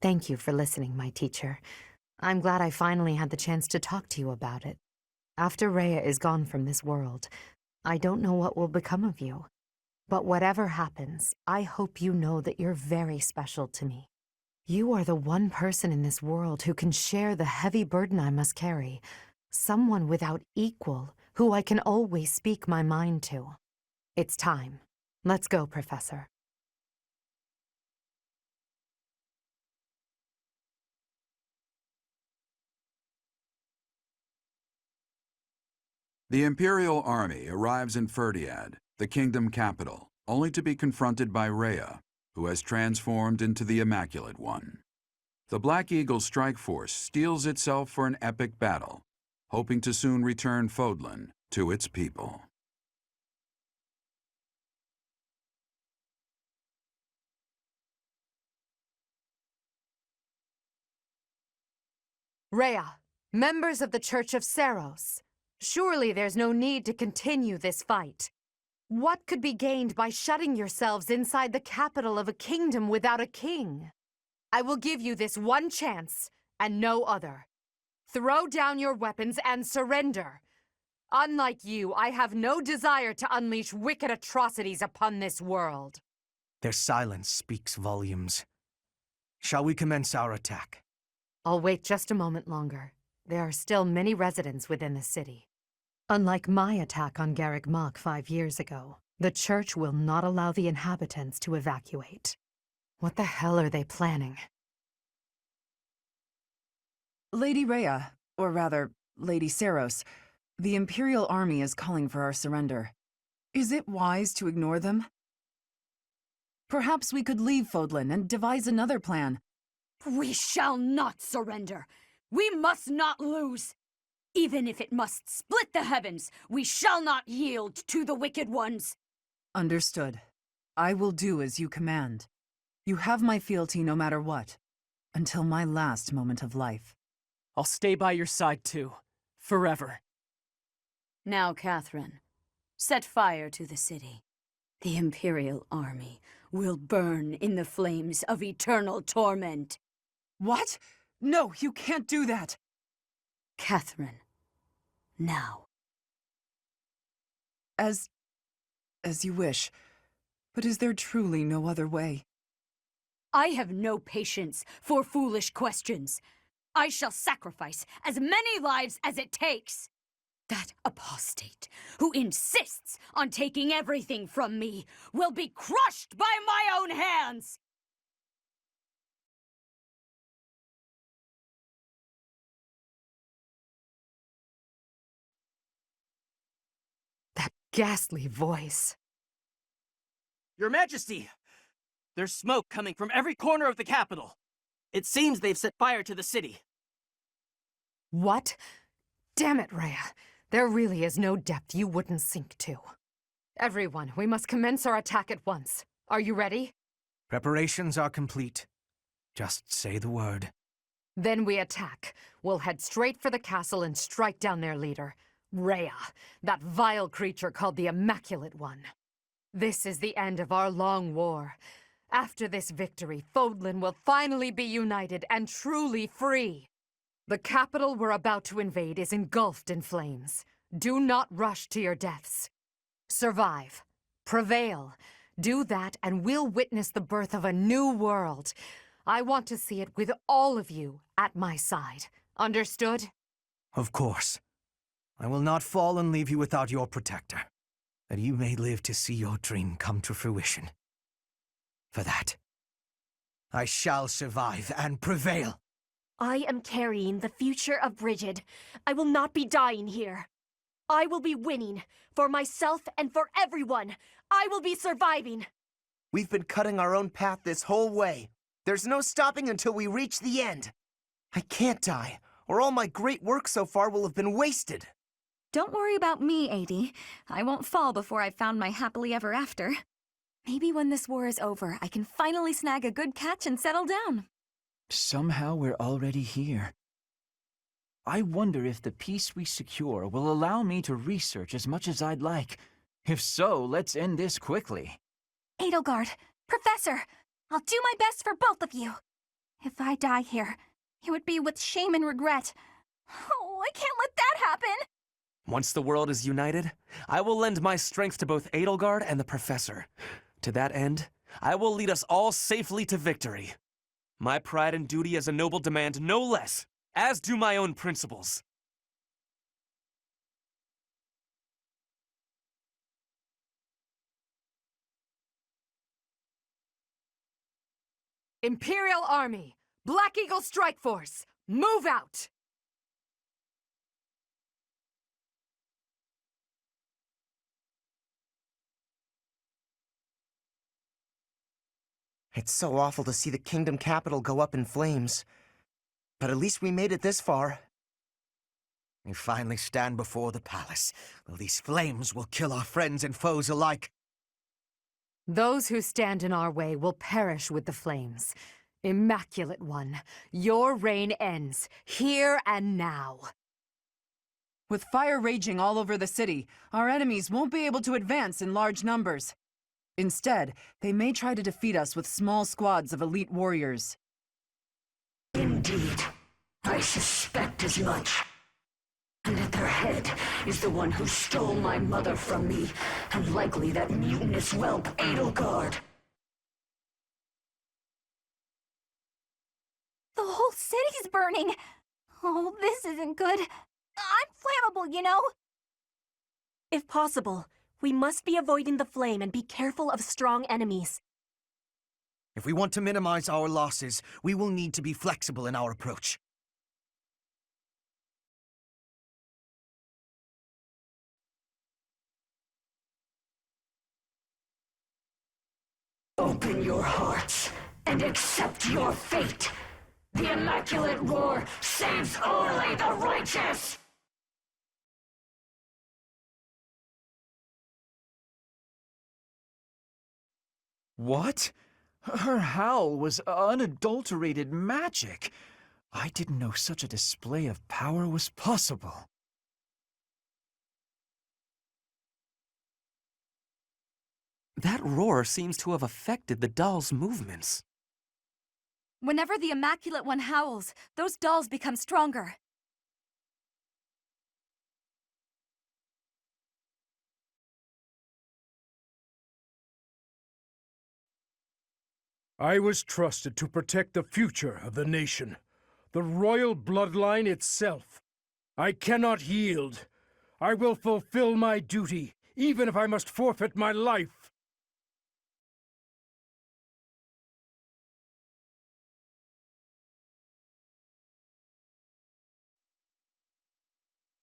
Thank you for listening, my teacher. I'm glad I finally had the chance to talk to you about it. After Rhea is gone from this world, I don't know what will become of you. But whatever happens, I hope you know that you're very special to me. You are the one person in this world who can share the heavy burden I must carry. Someone without equal, who I can always speak my mind to. It's time. Let's go, Professor. The Imperial army arrives in Ferdiad, the kingdom capital, only to be confronted by Rhea, who has transformed into the Immaculate One. The Black Eagle strike force steels itself for an epic battle, hoping to soon return Fodlan to its people. Rhea, members of the Church of Seiros, surely there's no need to continue this fight. What could be gained by shutting yourselves inside the capital of a kingdom without a king? I will give you this one chance, and no other. Throw down your weapons and surrender. Unlike you, I have no desire to unleash wicked atrocities upon this world. Their silence speaks volumes. Shall we commence our attack? I'll wait just a moment longer. There are still many residents within the city. Unlike my attack on Garreg Mach 5 years ago, the Church will not allow the inhabitants to evacuate. What the hell are they planning? Lady Rhea, or rather, Lady Seiros, the Imperial Army is calling for our surrender. Is it wise to ignore them? Perhaps we could leave Fodlan and devise another plan. We shall not surrender. We must not lose. Even if it must split the heavens, we shall not yield to the wicked ones. Understood. I will do as you command. You have my fealty no matter what, until my last moment of life. I'll stay by your side too, forever. Now, Catherine, set fire to the city. The Imperial army will burn in the flames of eternal torment. What? No, you can't do that! Catherine, now. As you wish. But is there truly no other way? I have no patience for foolish questions. I shall sacrifice as many lives as it takes. That apostate who insists on taking everything from me will be crushed by my own hands! That ghastly voice. Your Majesty! There's smoke coming from every corner of the capital. It seems they've set fire to the city. What? Damn it, Rhea. There really is no depth you wouldn't sink to. Everyone, we must commence our attack at once. Are you ready? Preparations are complete. Just say the word. Then we attack. We'll head straight for the castle and strike down their leader, Rhea, that vile creature called the Immaculate One. This is the end of our long war. After this victory, Fodlan will finally be united and truly free. The capital we're about to invade is engulfed in flames. Do not rush to your deaths. Survive. Prevail. Do that and we'll witness the birth of a new world. I want to see it with all of you at my side. Understood? Of course. I will not fall and leave you without your protector, that you may live to see your dream come to fruition. For that, I shall survive and prevail. I am carrying the future of Brigid. I will not be dying here. I will be winning, for myself and for everyone. I will be surviving. We've been cutting our own path this whole way. There's no stopping until we reach the end. I can't die, or all my great work so far will have been wasted. Don't worry about me, Adie. I won't fall before I've found my happily ever after. Maybe when this war is over, I can finally snag a good catch and settle down. Somehow we're already here. I wonder if the peace we secure will allow me to research as much as I'd like. If so, let's end this quickly. Edelgard, Professor, I'll do my best for both of you. If I die here, it would be with shame and regret. Oh, I can't let that happen! Once the world is united, I will lend my strength to both Edelgard and the Professor. To that end, I will lead us all safely to victory. My pride and duty as a noble demand no less, as do my own principles. Imperial Army, Black Eagle Strike Force, move out! It's so awful to see the kingdom capital go up in flames. But at least we made it this far. We finally stand before the palace. Well, these flames will kill our friends and foes alike. Those who stand in our way will perish with the flames. Immaculate One, your reign ends, here and now. With fire raging all over the city, our enemies won't be able to advance in large numbers. Instead, they may try to defeat us with small squads of elite warriors. Indeed, I suspect as much. And at their head is the one who stole my mother from me, and likely that mutinous whelp Edelgard. The whole city's burning! Oh, this isn't good. I'm flammable, you know? If possible, we must be avoiding the flame and be careful of strong enemies. If we want to minimize our losses, we will need to be flexible in our approach. Open your hearts and accept your fate. The Immaculate War saves only the righteous! What? Her howl was unadulterated magic. I didn't know such a display of power was possible. That roar seems to have affected the doll's movements. Whenever the Immaculate One howls, those dolls become stronger. I was trusted to protect the future of the nation, the royal bloodline itself. I cannot yield. I will fulfill my duty, even if I must forfeit my life.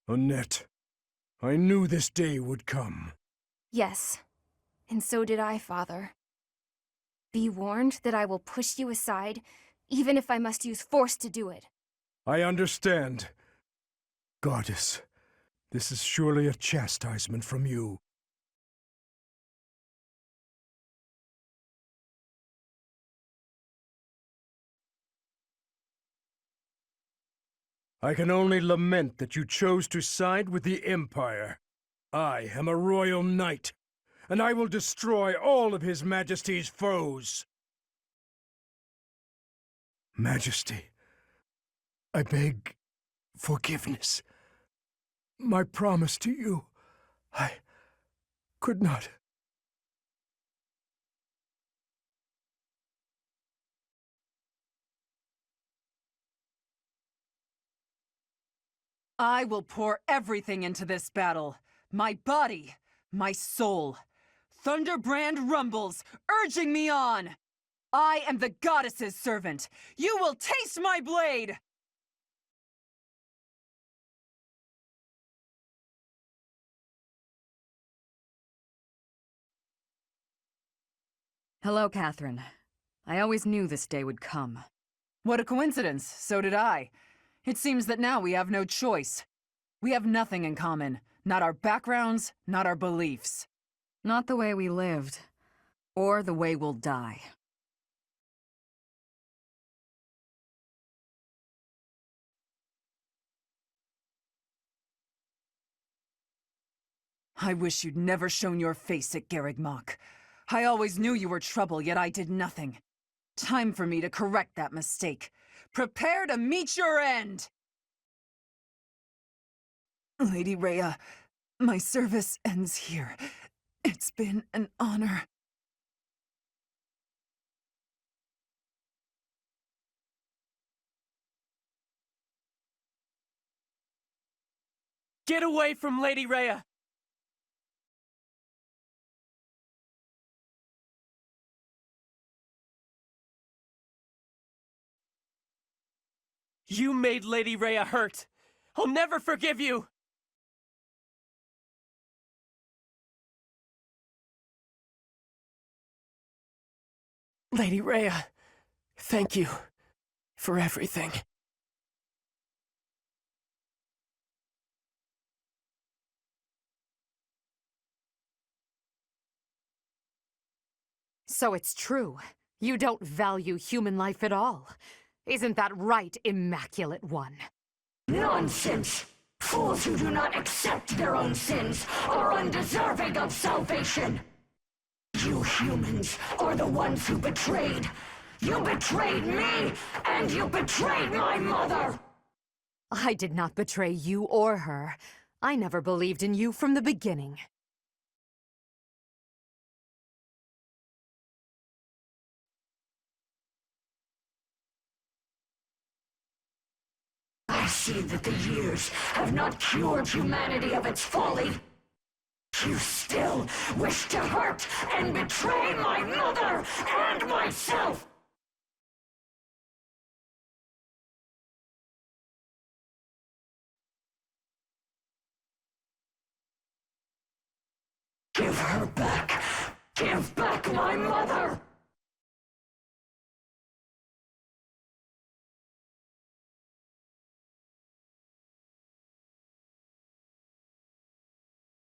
Annette, I knew this day would come. Yes, and so did I, Father. Be warned that I will push you aside, even if I must use force to do it. I understand. Goddess, this is surely a chastisement from you. I can only lament that you chose to side with the Empire. I am a royal knight, and I will destroy all of His Majesty's foes. Majesty, I beg forgiveness. My promise to you, I could not. I will pour everything into this battle. My body, my soul. Thunderbrand rumbles, urging me on. I am the goddess's servant. You will taste my blade! Hello, Catherine. I always knew this day would come. What a coincidence. So did I. It seems that now we have no choice. We have nothing in common. Not our backgrounds, not our beliefs. Not the way we lived. Or the way we'll die. I wish you'd never shown your face at Garrigmach. I always knew you were trouble, yet I did nothing. Time for me to correct that mistake. Prepare to meet your end! Lady Rhea, my service ends here. It's been an honor. Get away from Lady Rhea! You made Lady Rhea hurt. I'll never forgive you! Lady Rhea, thank you for everything. So it's true. You don't value human life at all. Isn't that right, Immaculate One? Nonsense! Fools who do not accept their own sins are undeserving of salvation! You humans are the ones who betrayed! You betrayed me, and you betrayed my mother! I did not betray you or her. I never believed in you from the beginning. I see that the years have not cured humanity of its folly. You still wish to hurt and betray my mother and myself! Give her back! Give back my mother!